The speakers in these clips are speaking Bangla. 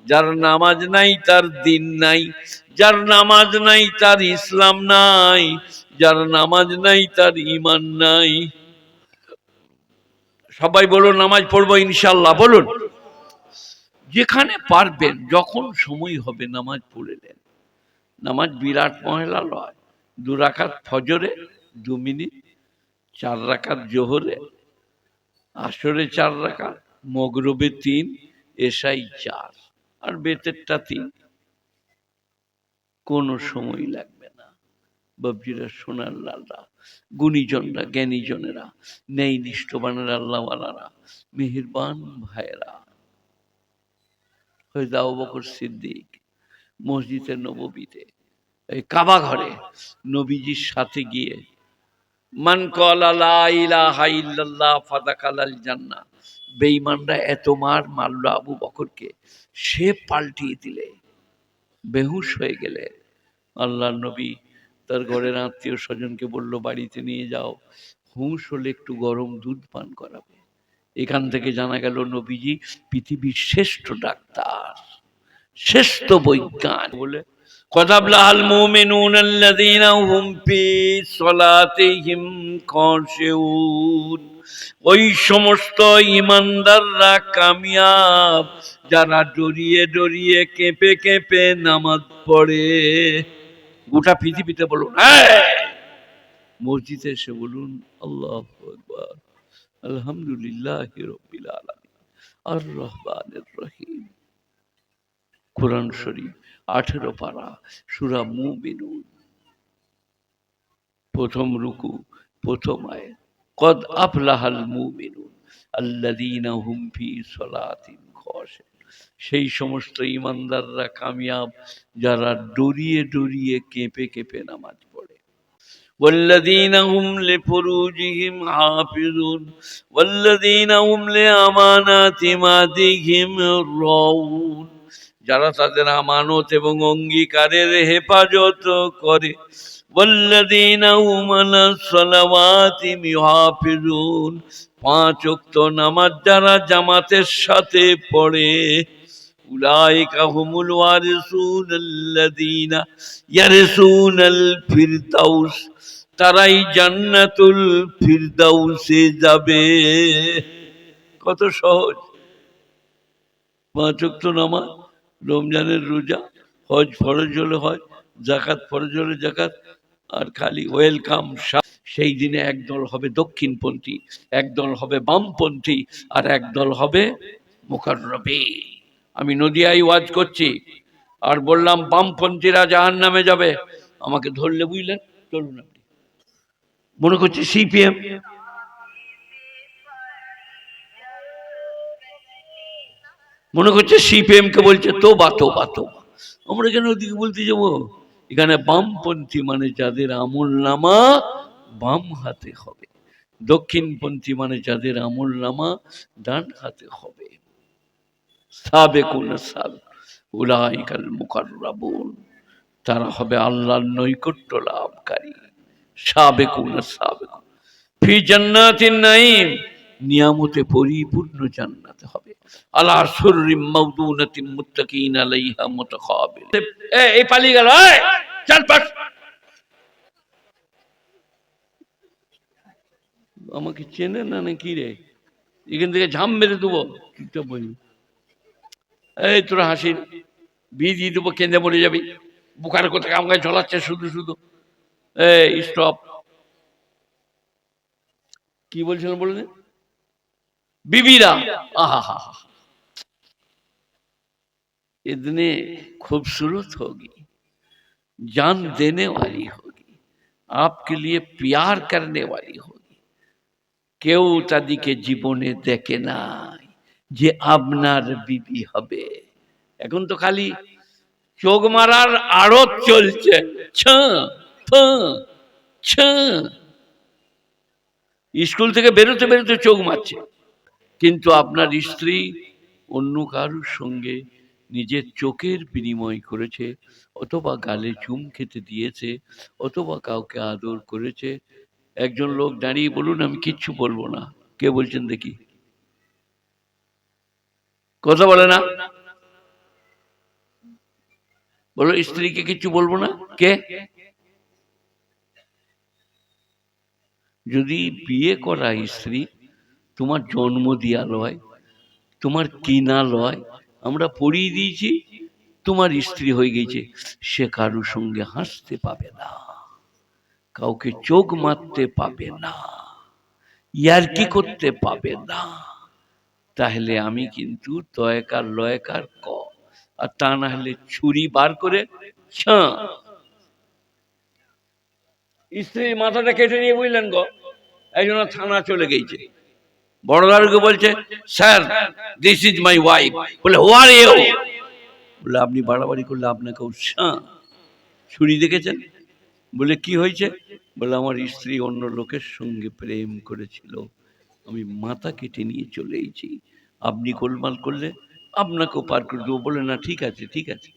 যার নামাজ নাই তার দিন নাই, যার নামাজ নাই তার ইসলাম নাই, যার নামাজ নাই তার ঈমান নাই। সবাই বলুন নামাজ পড়বো ইনশাআল্লাহ, বলুন। যেখানে পারবেন যখন সময় হবে নামাজ পড়ে নেন। নামাজ বিরাট মহিলা লয়। 2 রাকাত ফজরে 2 মিনিট, 4 রাকাত জোহরে, আসরে 4 রাকাত, মগরিবে 3, এশাই 4, আর বেতেরটা 3। কোনো সময় লাগবে না। বাবজিরা, সোনার লালরা, গুণীজনরা, জ্ঞানীজনেরা, ন্যায় নিষ্ঠবানের আল্লাহওয়ালারা, মেহেরবান ভাইয়েরা, হযরত আবু বকর সিদ্দিক মসজিদে নববীতে, এই কাবা ঘরে নবীজির সাথে গিয়ে মান ক্বালা লা ইলাহা ইল্লাল্লাহ ফাদাখালাল জান্নাহ, বেঈমানরা এত মারলো আবু বকরকে, সে পাল্টিয়ে দিলে, বেহুশ হয়ে গেলে আল্লাহর নবী তার ঘরের আত্মীয় স্বজনকে বলল, বাড়িতে নিয়ে যাও, হুঁশ হলে একটু গরম দুধ পান করাবে। এখান থেকে জানা গেল নবীজি পৃথিবীর শ্রেষ্ঠ ডাক্তার, শ্রেষ্ঠ বৈজ্ঞানিক। বলে কদাবলাল মুমিনুন আল্লাযীনা হুম ফি সলাতিহিম খাশিউন, ওই সমস্ত ঈমানদাররা কামিয়াব যারা ডরিয়ে ডরিয়ে কেঁপে কেঁপে নামাজ পড়ে। গোটা পৃথিবীতে বলুন, মসজিদে এসে বলুন আল্লাহু আকবার, আলহামদুলিল্লাহি রাব্বিল আলামিন, আর রহমানির রহিম। কুরআন শরীফ 18 পারা, সূরা মুমিনুন, প্রথম রুকু, প্রথম আয়াত, কদ আফলাহাল মুমিনুন আল্লাযীনা হুম ফি সলাতিহিম খাশিউন। সেই সমস্ত ঈমানদাররা কামিয়াব যারা ডরিয়ে ডরিয়ে কেঁপে কেঁপে নামাজ পড়ে। ওয়াল্লাযীনা হুম লিফুরুজিহিম হাফিজুন ওয়াল্লাযীনা হুম লিআমানাতিহিম আদিহিম রাউন, যারা তাদের আমানত এবং অঙ্গীকারের হেফাজত করে। ওয়াল্লাযীনা হুম আলা সালাওয়াতিহিম ইউহাফিজুন, 5 ওয়াক্ত নামাজ যারা জামাতের সাথে পড়ে। উলাইকা হুমুল ওয়ারিসুন আল্লাযীনা ইয়ারিসুনাল ফিরদাউস, তারাই জান্নাতুল ফিরদাউসে যাবে। কত সহজ! 5 ওয়াক্ত নামাজ, রমজানের রোজা, হজ ফরজ হলে হজ, যাকাত ফরজ হলে যাকাত, আর খালি ওয়েলকাম। সেই দিনে একদল হবে দক্ষিণপন্থী, একদল হবে বামপন্থী, আর একদল হবে মুকাররবিন। আমি নদিয়ায় ওয়াজ করছি আর বললাম বামপন্থীরা জাহান্নামে যাবে, আমাকে ধরলে বুঝলেন, চলুন আপনি, মনে করছে সিপিএম, মনে করছে সিপিএম কে বলছে তোবা তোবা তোবা। আমরা কেন ওদিকে বলতে যাবো? এখানে বামপন্থী মানে যাদের আমল নামা বাম হাতে হবে, দক্ষিণপন্থী মানে যাদের আমল নামা ডান হাতে হবে। সাবেকুন সাবেক উলাইকাল মুকাররাবুন, তারা হবে আল্লাহর নৈকট্য লাভকারী। সাবেকুন সাবেকুন ফি জান্নাতিন নাঈম, নিয়ামতে পরিপূর্ণ জান্নাতে হবে। আলা সুররিম মাওদুনাতিন মুত্তাকিন আলাইহা মুতাকাবিল। এই পালিয়ে গেল, এই চল পাস। আমাকে চেনে না নাকি রে? এখান থেকে ঝাম মেরে দেবো। চুপচাপ বলি, এই তোরা হাসির বি দিয়ে দেবো, কেঁদে মরে যাবি। বুকার কোথায় আমাকে ঝলাচ্ছে শুধু শুধু। এই স্টপ। কি বলছিলেন বলে? बीबीरा, आहा, इतनी खूबसूरत होगी, जान देने वाली होगी, आपके लिए प्यार करने वाली होगी। কেউ তাদেরকে জীবনে দেখে নাই যে আপনার বিবি হবে। এখন তো খালি চোখ মারার আড়ত চলছে, স্কুল থেকে বেরোতে বেরোতে চোখ মারছে। কিন্তু আপনার স্ত্রী অন্য কারোর সঙ্গে নিজের চোখের বিনিময় করেছে, অথবা গালে চুম খেতে দিয়েছে, অথবা কাউকে আদর করেছে। একজন লোক দাঁড়িয়ে বলুন, আমি কিচ্ছু বলবো না। কে বলছেন দেখি? কথা বলে না? বলো স্ত্রীকে কিছু বলবো না? কে? যদি বিয়ে করা স্ত্রী তোমার জন্ম দিয়া লয়, তোমার কিনা লয়, আমরা পড়িয়ে দিয়েছি, তোমার স্ত্রী হয়ে গেছে, সে কারোর সঙ্গে হাসতে পাবে না, কাউকে চোখ মারতে পাবে না, ইয়ার্কি করতে পাবে না। তাহলে আমি কিন্তু তয়কার লয়কার ক, আর তা না হলে ছুরি বার করে স্ত্রীর মাথাটা কেটে নিয়ে বুঝলেন গো, এই জন্য থানা চলে গেছে। বড়দারকে বলছে, sir this is my wife. বলে হু আর ইউ? বলে আপনি বাড়াবাড়ি করলে আপনাকে ছুরি দেখেছেন? বলে কি হয়েছে? বলে আমার স্ত্রী অন্য লোকের সঙ্গে প্রেম করেছিল, আমি মাথা কেটে নিয়ে চলে এসেছি, আপনি গোলমাল করলে আপনাকেও পার করে দেবো। বলে না, ঠিক আছে ঠিক আছে।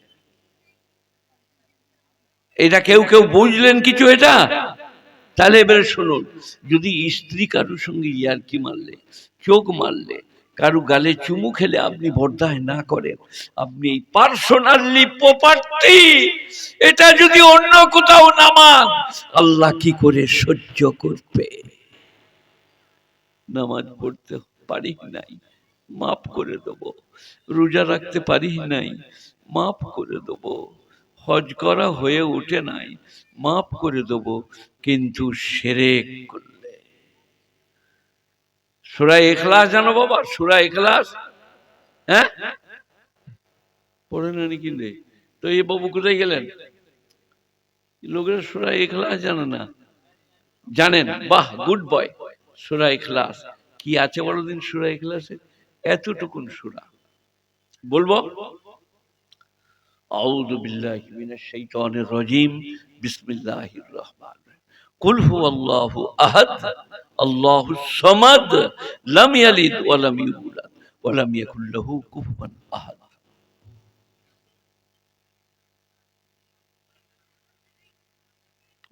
এটা কেউ কেউ বুঝলেন কিছু এটা? তাহলে এবারে শুনুন, যদি স্ত্রী কারোর সঙ্গে ইয়ার্কি মারলে, চোখ মারলে, কারু গালে চুমু খেলে আপনি বরদায় না করেন, আপনি এই পার্সোনালি প্রপার্টি, এটা যদি অন্য কোথাও নামান, আল্লাহ কি করে সহ্য করবে? নামাজ পড়তে পারি নাই, মাফ করে দেব। রোজা রাখতে পারি নাই, মাফ করে দেব। হজ করা হয়ে ওঠে নাই, মাফ করে দেব। কিন্তু শিরক করলে, সূরা ইখলাস জানো বাবা? সূরা ইখলাস, হ্যাঁ পড়ে না নাকি? তো এই বাবু কোথায় গেলেন? লোকেরা সূরা ইখলাস জানে না। জানেন? বাহ, গুড বয়। সূরা ইখলাস কি আছে বলো দিন? সূরা ইখলাসে এতটুকুন সূরা বলবো। আউযু বিল্লাহি মিনাশ শাইতানির রাজীম, বিসমিল্লাহির রহমানির রহিম। কুল হুয়াল্লাহু আহাদ, আল্লাহুস সামাদ, লাম ইয়ালিদ ওয়া লাম ইউলাদ ওয়া লাম ইয়াকুল লাহু কুফুয়ান আহাদ।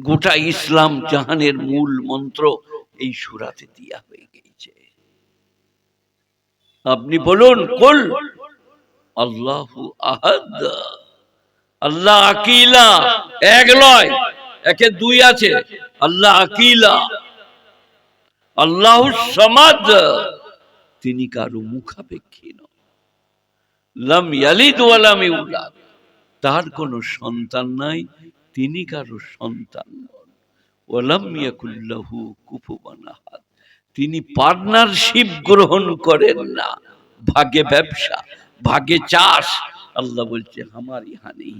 গোটা ইসলাম জাহানের মূল মন্ত্র এই সূরাতে দেয়া হয়ে গেছে। আপনি বলুন, কুল আল্লাহু আহাদ, আল্লাহ আকিলা, এক লয়, একে দুই আছে, আল্লাহ আকিলা, আল্লাহু সামাদ, তিনি কারো মুখাপেক্ষী নন, লাম ইয়ালিদ ওয়া লাম ইউলাদ, তার কোনো সন্তান নাই, তিনি কারো সন্তান নন, ওয়া লাম ইয়াকুল লাহু কুফুয়ান আহাদ, তিনি পার্টনারশিপ গ্রহণ করেন না। ভাগে ব্যবসা, ভাগে চাষ, আল্লাহ বলছে আমার ইহা নেই।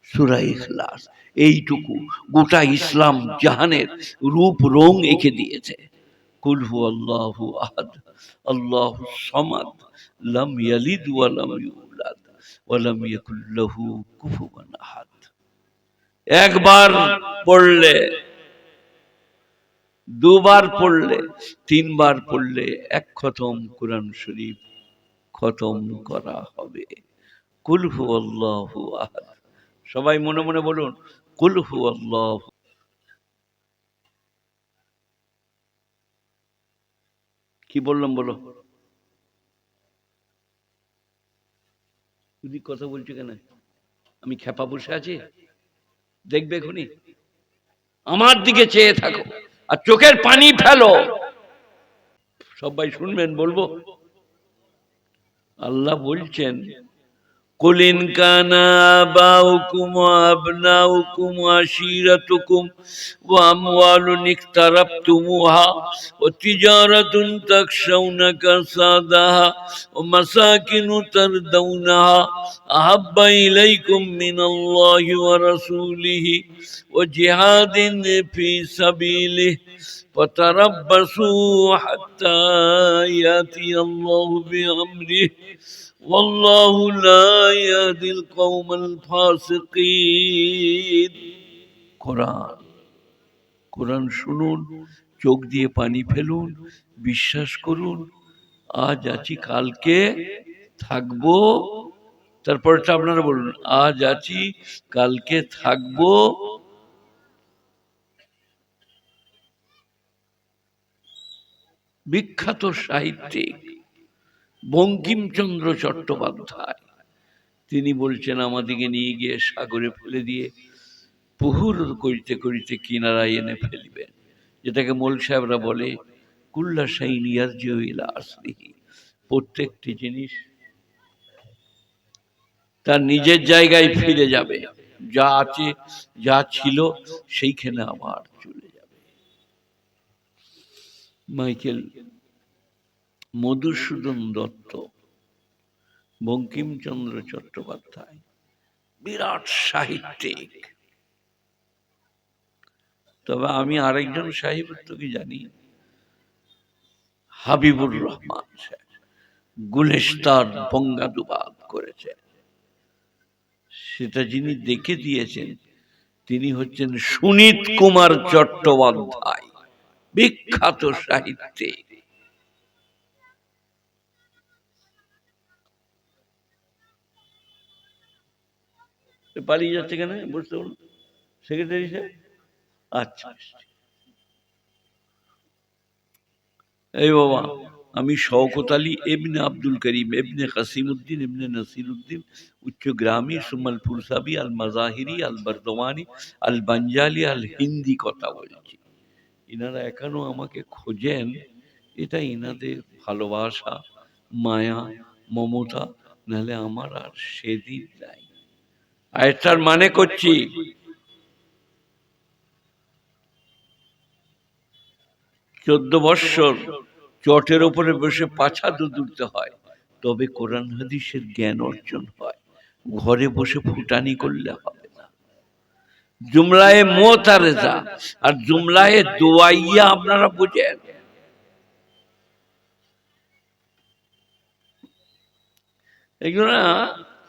সূরা ইখলাস এইটুকু গোটা ইসলাম জাহানের রূপ রং এঁকে দিয়েছে। কুল হুয়াল্লাহু আহাদ, আল্লাহুস সামাদ, লাম ইয়ালিদ ওয়া লাম ইউলাদ ওয়া লাম ইয়াকুল লাহু কুফুয়ান আহাদ। একবার পড়লে, দুবার পড়লে, তিনবার পড়লে এক খতম কোরআন শরীফ খতম করা হবে। কুল হুয়াল্লাহু আহাদ। সবাই মনে মনে বলুন, কুল হুয়াল্লাহু। কি বললাম বলো? তুমি কথা বলছো কেন? আমি খেপা বসে আছি? দেখবে এখনই, আমার দিকে চেয়ে থাকো আর চোখের পানি ফেলো। সবাই শুনবেন, বলবো। আল্লাহ বলছেন, قل إن كان آباؤكم وأبناؤكم وعشيرتكم وأموال اقترفتموها وتجارة تخشون كسادها ومساكن ترضونها أحب إليكم من الله ورسوله وجهاد في سبيله فتربصوا حتى يأتي الله بأمره والله لا يهدي القوم الفاسقين। কোরআন, কোরআন শুনুন, চোখ দিয়ে পানি ফেলুন, বিশ্বাস করুন। আজ আছি, কালকে থাকবো। তারপরটা আপনারা বলুন, আজ আছি, কালকে থাকবো। বিখ্যাত সাহিত্যিক বঙ্কিমচন্দ্র চট্টোপাধ্যায় তিনি বলছেন আমাদিকে নিয়ে গিয়ে সাগরে ফেলে দিয়ে পুহুর করিতে করিতে কিনারায় এনে ফেলবেন, যেটাকে মোল সাহেবরা বলে কুল্লা শাইন ইয়ারজিউ ইলা আসলিহি। প্রত্যেকটি জিনিস তার নিজের জায়গায় ফিরে যাবে, যা আছে যা ছিল সেইখানে আবার চলে যাবে। মাইকেল মধুসূদন দত্ত, বঙ্কিমচন্দ্র চট্টোপাধ্যায় বিরাট সাহিত্যিক। তবে আমি আরেকজন সাহিত্যকে জানি, হাবিবুর রহমান সাহেব গুলিস্তান বঙ্গানুবাদ করেছে। সেটা যিনি দেখে দিয়েছেন তিনি হচ্ছেন সুনীত কুমার চট্টোপাধ্যায়, বিখ্যাত সাহিত্যিক। পালিয়ে যাচ্ছে কেন বুঝতে পারুন সেক্রেটারি সাহেব? আচ্ছা, এই বাবা, আমি শওকত আলী ইবনে আব্দুল করিম ইবনে কাসিমউদ্দিন ইবনে নাসিরউদ্দিন উচ্চগ্রামী সুমাল ফুরসাবি আল মাজাহিরি আল বর্দওয়ানি আল বাঞ্জালি আল হিন্দি কথা বলছি। ইনারা এখনো আমাকে খোঁজেন, এটা ইনাদের ভালোবাসা, মায়া, মমতা, নাহলে আমার আর সেদিন নাই। আয়টার মানে করছি, 14 বৎসর চটের উপরে বসে পাছা দুলতে হয়, তবে কোরআন হাদিসের জ্ঞান অর্জন হয়। ঘরে বসে ফুটানি করলে হবে না। জুমলায়ে মুতারেজা আর জুমলায়ে দুআইয়া আপনারা বুঝেন। এগুলো না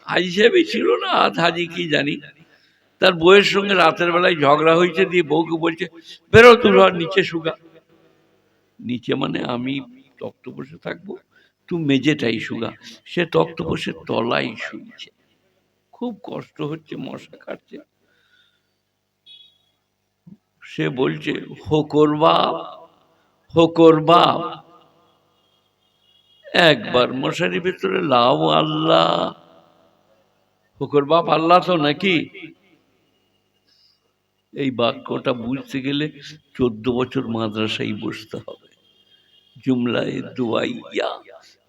হাজি সাহেবই ছিল না, হাজি কি জানি, তার বউয়ের সঙ্গে রাতের বেলায় ঝগড়া হয়েছে, দিয়ে বউকে বলছে বেরো তুই নিচে শুকা। নিচে মানে আমি তক্ত বসে থাকবো, তুই মেঝেটাই শুকা। সে তক্ত বসে তলাই শুইছে, খুব কষ্ট হচ্ছে, মশা কাটছে। সে বলছে হোকর বাপ, হোকর বাপ, একবার মশারির ভেতরে লাও আল্লাহ। হোকর বাপ আল্লাহ তো নাকি? এই বাক্যটা বুঝতে গেলে 14 বছর মাদ্রাসায় বসতে হবে। জুমলায়ে দুআইয়া,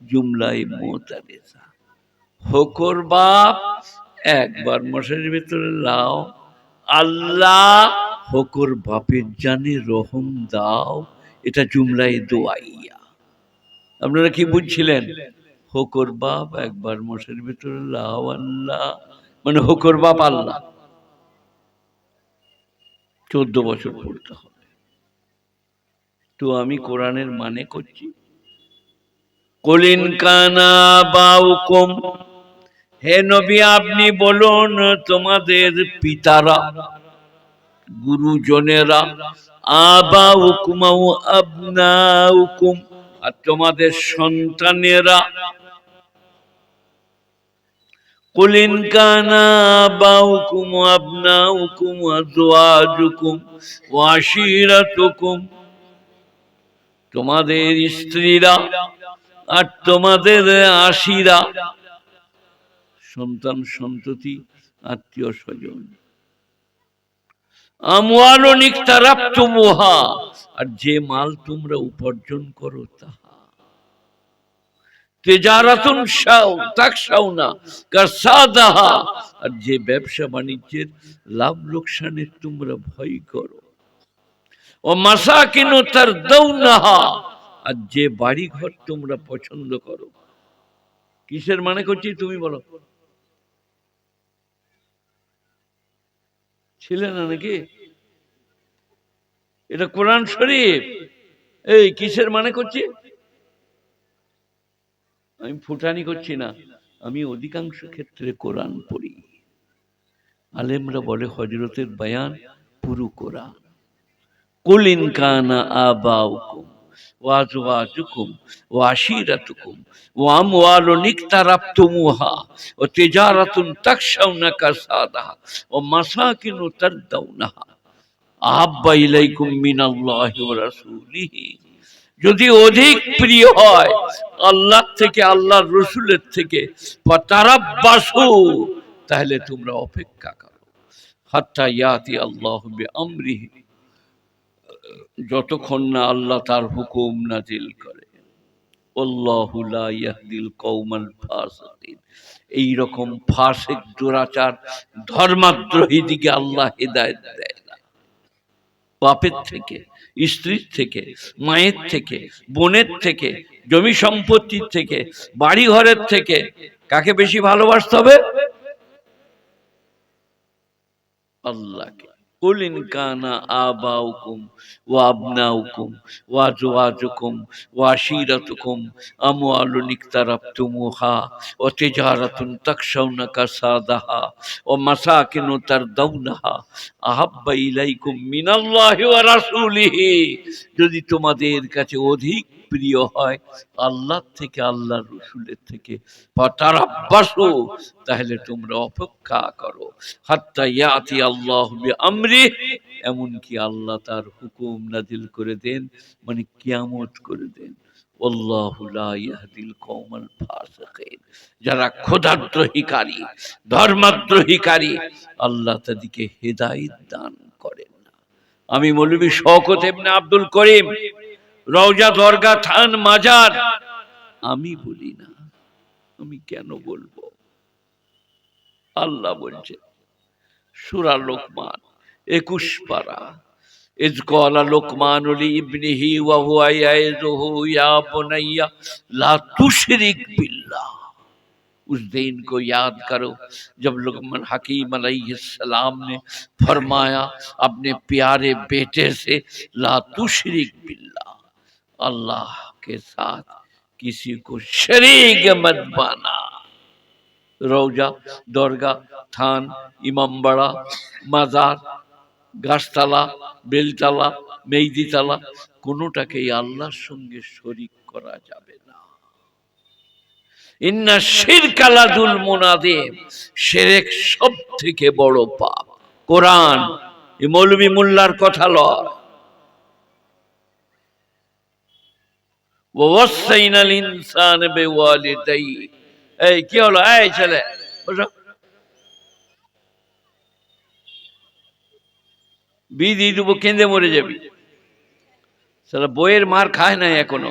জুমলায়ে মুতারেজা। হোকর বাপ, একবার মশারির ভেতরে লাও আল্লাহ, হোকর বাপের জানে রহম দাও, এটা জুমলায়ে দুআইয়া। আপনারা কি বুঝছিলেন? হোকর বাপ, একবার মশারির ভেতরে লাও আল্লাহ, মানে হোকর বাপ আল্লাহ। 14 বছর পড়তে হবে। তো আমি কোরআনের মানে করছি, কুলিন কানা বাউকুম, হে নবী আপনি বলুন তোমাদের পিতারা, গুরুজনেরা, আবাউকুম আও আবনাউকুম, আর তোমাদের সন্তানেরা। কুলিন কানা আবাউকুম ওয়া আবনাউকুম ওয়া আজওয়াজুকুম ওয়া আশীরাতুকুম, তোমাদের স্ত্রীরা আর তোমাদের আশিরা, সন্তান সন্ততি আত্মীয় স্বজন। আমওয়ালুন ইকতারাবতুমুহা, আর যে মাল তোমরা উপার্জন করো তাহা। তিজারাতুন তাখশাউনা কাসাদাহা, আর যে ব্যবসা বাণিজ্যের লাভ লোকসানের তোমরা ভয় করো। ও মাসাকিনু তারদাউনাহা, আর যে বাড়ি ঘর তোমরা পছন্দ করো। কিসের মানে করছি তুমি বলো? ছিলে না নাকি? এটা কোরআন শরীফ। এই কিসের মানে করছি? আমি ফুটানি করছি না, আমি অধিকাংশ ক্ষেত্রে কোরআন পড়ি। আলেমরা বলে হযরতের বয়ান পুরো কোরআন। কুল ইন কানা আবাউকুম ওয়া আজওয়াজুকুম ওয়া আশীরাতুকুম ওয়া আমওয়ালুন ইকতারাবতুমুহা ওয়া তিজারাতুন তাখশাউনা কাসাদাহা ওয়া মাসাকিনু তারদাউনাহা আহাব্বা ইলাইকুম মিনাল্লাহি ওয়া রাসূলিহি যদি অধিক প্রিয় হয় আল্লাহ থেকে, আল্লাহর রসুলের থেকে, ফাতারাব্বাসু, তাহলে তোমরা অপেক্ষা করো, হাত্তা ইয়াতি আল্লাহু বিআমরিহি, যতক্ষণ না আল্লাহ তার হুকুম নাজিল করে। আল্লাহু লা ইয়াহদিল কওমাল ফাসিকিন, এই রকম ফাসিক, দুরাচার, ধর্মাদ্রোহী দিকে আল্লাহ হেদায়েত দেয় না। বাপের থেকে, স্ত্রীর থেকে, মায়ের থেকে, বোনের থেকে, জমি সম্পত্তির থেকে, বাড়ি ঘরের থেকে কাকে বেশি ভালোবাসতে হবে? আল্লাহকে। কুল ইন কানা আবাউকুম ওয়া আবনাউকুম ওয়া আজওয়াজুকুম ওয়া আশীরাতুকুম আমওয়ালুন ইকতারাবতুমুহা ওয়া তিজারাতুন তাখশাউনা কাসাদাহা ওয়া মাসাকিনু তারদাউনাহা আহাব্বা ইলাইকুম মিনাল্লাহি ওয়া রাসূলিহি, যদি তোমাদের কাছে অধিক প্রিয় হয় আল্লাহ থেকে, আল্লাহর রসুলের থেকে, ফাতারাব্বাসু, তাহলে তোমরা অপেক্ষা করো, হাত্তা ইয়াতি আল্লাহু বিআমরি, এমনকি আল্লাহ তার হুকুম নাজিল করে দেন, মানে কিয়ামত করে দেন। আল্লাহু লা ইয়াহদিল কওমাল ফাসিকিন, যারা খোদাদ্রোহীকারী, ধর্মাদ্রোহীকারী, আল্লাহ তাদেরকে হেদায়েত দান করেন না। আমি মৌলভী শওকত ইবনে আব্দুল করিম, রওজা, দরগা, থান, মাজার, আমি বলি না, আমি কেন বলবো? আল্লাহ বলছে সূরা লোকমান 21 পারা, ইয ক্বালা লোকমানু লিইবনিহি ওয়া হুয়া ইয়াইযুহু ইয়া বুনাইয়া লা তুশরিক বিল্লাহ। उस दिन को याद करो जब लुकमान हकीम अलैहिस्सलाम ने फरमाया अपने प्यारे बेटे से, ला तुशरिक बिल्लाह, अल्लाह के साथ किसी को शरीक मत बना। রওজা, দরগা, থান, ইমামবাড়া, মাজার, গাছতলা, বেলতলা, মেইদিতলা, কোনোটাকেই আল্লাহর সঙ্গে শরীক করা যাবে না। ইন্না শিরকা লাযুলমুন আযীম, শিরক সব থেকে বড় পাপ। কোরআন, এই মৌলভী মোল্লার কথা লয়। ওয়াসাইনাল ইনসানা বিওয়ালিদাইহি, এই কি হলো? এই ছেলে বসো, বিধি দেবো, কেঁদে মরে যাবি। সালা বইয়ের মার খায় নাই এখনো।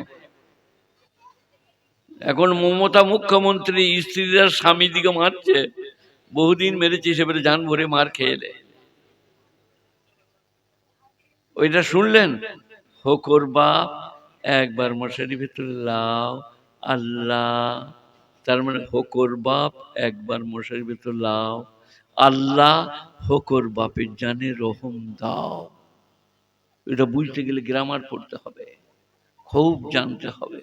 এখন মমতা মুখ্যমন্ত্রী স্ত্রীরা স্বামী দিকে মারছে, বহুদিন মেরেছে, সেবারে জান ভরে মার খেয়েলে। ওইটা শুনলেন? হোকর বাপ একবার মশারি ভেতরে লাও, আল্লাহ, তার মানে হোকর বাপ একবার মশারি ভেতর লাও, আল্লাহ হোকর বাপের জানে রহম দাও। এটা বুঝতে গেলে গ্রামার পড়তে হবে, খুব জানতে হবে।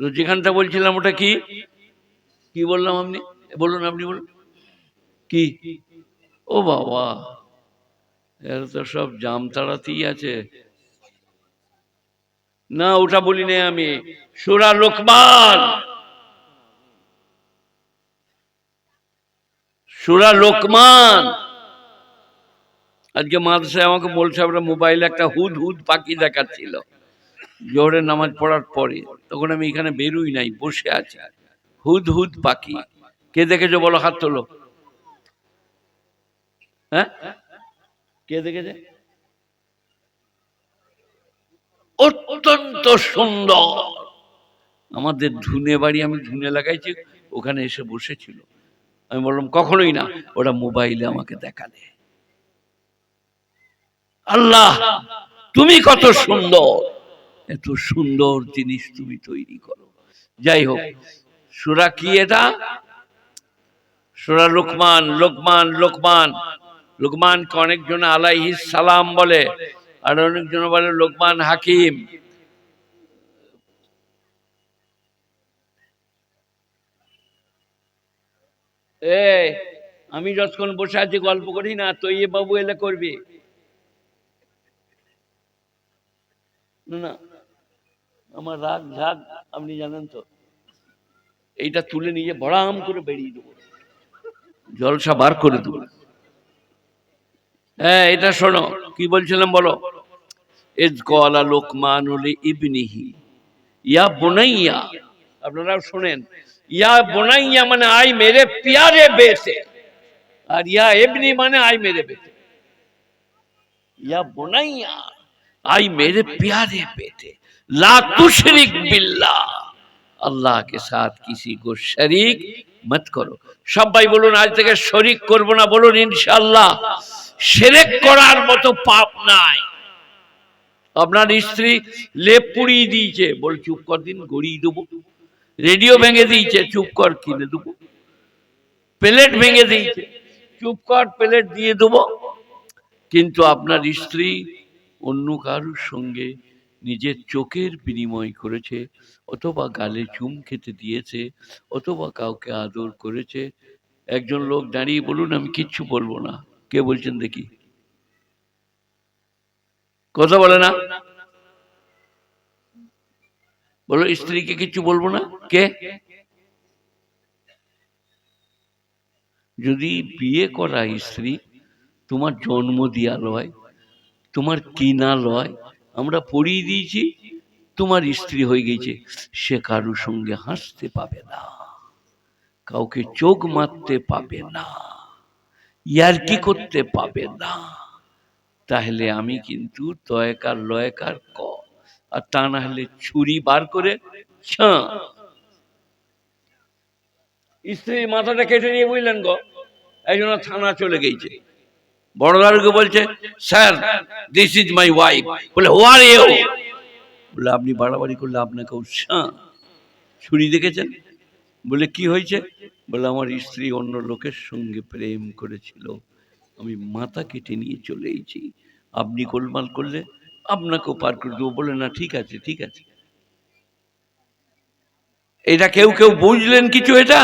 তো যেখানটা বলছিলাম ওটা কি কি বললাম? আপনি বলুন, আপনি বলুন কি? ও বাবা, এর তো সব জামতাড়াতেই আছে। না, ওটা বলি নাই আমি। সূরা লোকমান, সূরা লোকমান। আজকে মাদ্রাসায় আমাকে বলছে, আমরা মোবাইলে একটা হুদ হুদ পাখি দেখাচ্ছিল জোহরের নামাজ পড়ার পরে। তখন আমি এখানে বেরোই নাই, বসে আছি। হুদ হুদ পাখি কে দেখেছো বলো? হাত তোলো। হ্যাঁ, কে দেখেছে? অত্যন্ত সুন্দর। আমাদের ধুনে বাড়ি, আমি ধুনে লাগাইছি, ওখানে এসে বসেছিল। আমি বললাম কখনোই না, ওরা মোবাইলে আমাকে দেখালে। আল্লাহ তুমি কত সুন্দর, এত সুন্দর জিনিস তুমি তৈরি করো। যাই হোক, সূরা কি এটা? সূরা লোকমান। লোকমান, লোকমান, লোকমানকে অনেকজন আলাইহিস সালাম বলে, আর অনেকজন বলে লোকমান হাকিম। আমি যতক্ষণ বসে আছি গল্প করি না, তো এ বাবু এলে করবি না? আমার রাগ ঝাগ আপনি জানেন তো। এইটা তুলে নিয়ে বড়াম করে বেরিয়ে দেবো, জলসা বার করে দেবো। হ্যাঁ, এটা শোনো, কি বলছিলাম বলো? ইয ক্বালা লুকমানু লিইবনিহি, ইয়া বোনাইয়া, আপনারাও শোনেন, ইয়া বোনাইয়া মানে আই মেরে প্যারে বেটে, আর ইয়া ইবনি মানে আই মেরে বেটে। या बुनैया आई मेरे प्यारे बेटे ला तुशरिक बिल्लाह, अल्लाह के साथ किसी को शरीक मत करो। সবাই বলুন আজ থেকে শরীক করব না, বলুন ইনশাআল্লাহ। শিরক করার মতো পাপ নাই। আপনার স্ত্রী লেপ পুড়িয়ে দিয়েছে, বল চুপ কর, দিন গড়িয়ে দেবো। রেডিও ভেঙে দিয়েছে, চুপ কর, কিনে দেবো। প্লেট ভেঙে দিয়েছে, চুপ কর, প্লেট দিয়ে দেবো। কিন্তু আপনার স্ত্রী অন্য কারোর সঙ্গে নিজের চোখের বিনিময় করেছে, অথবা গালে চুম খেতে দিয়েছে, অথবা কাউকে আদর করেছে। একজন লোক দাঁড়িয়ে বলুন আমি কিচ্ছু বলবো না। কে বলছেন দেখি? কথা বলে না, বলো স্ত্রীকে কিচ্ছু বলবো না। কে? যদি বিয়ে করা স্ত্রী তোমার জন্ম দিয়া লয়, তোমার কিনা লয়, আমরা পড়িয়ে দিয়েছি, তোমার স্ত্রী হয়ে গেছে, সে কারোর সঙ্গে হাসতে পাবে না, কাউকে চোখ মারতে পাবে না, ইয়ার্কি করতে পাবে না। তাহলে আমি কিন্তু তয়কার লয়কার ক, আর তা না হলে ছুরি বার করে স্ত্রীর মাথাটা কেটে নিয়ে বুঝলেন গো, একজন থানা চলে গেছে, বড়দারকে বলছে sir this is my wife. বলে হু আর ইউ? বলে আপনি বাড়াবাড়ি করলে আপনাকেও ছুরি দেখেছেন? বলে কি হয়েছে? বলে আমার স্ত্রী অন্য লোকের সঙ্গে প্রেম করেছিল, আমি মাথা কেটে নিয়ে চলে এসেছি, আপনি গোলমাল করলে আপনাকেও পার করে দেবো। বলে না ঠিক আছে ঠিক আছে। এটা কেউ কেউ বুঝলেন কিছু এটা?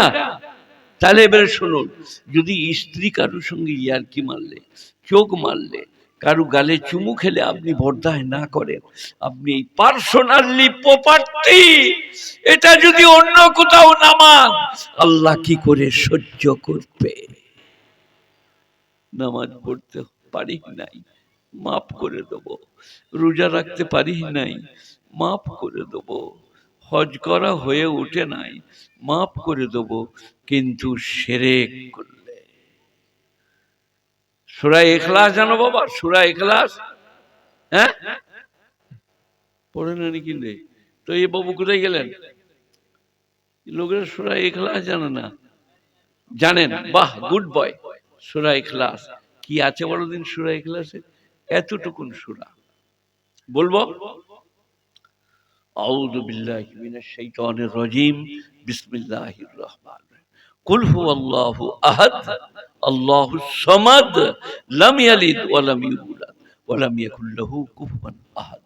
তাহলে এবারে শুনুন, যদি স্ত্রী কারোর সঙ্গে ইয়ার্কি মারলে, চোখ মারলে, কারু গালে চুমু খেলে আপনি বরদায় না করেন, আপনি এই পার্সোনালি প্রপার্টি, এটা যদি অন্য কোথাও নামান, আল্লাহ কি করে সহ্য করবে? নামাজ পড়তে পারি নাই, মাফ করে দেব। রোজা রাখতে পারি নাই, মাফ করে দেব। হজ করা হয়ে ওঠে নাই, মাফ করে দেব। কিন্তু শিরক করলে, সূরা ইখলাস জানো বাবা? সূরা ইখলাস হ্যাঁ পড়ে না নাকি? নেই তো এই বাবু কোথায় গেলেন? লোকেরা সূরা ইখলাস জানে না। জানেন? বাহ, গুড বয়। সূরা ইখলাস কি আছে বলো দিন? সূরা ইখলাসে এতটুকুন সূরা বলবো। আউযু বিল্লাহি মিনাশ শাইতানির রাজীম, বিসমিল্লাহির রহমানির রহিম। কুল হুয়াল্লাহু আহাদ, আল্লাহুস সামাদ, লাম ইয়ালিদ ওয়া লাম ইউলাদ ওয়া লাম ইয়াকুল লাহু কুফুয়ান আহাদ।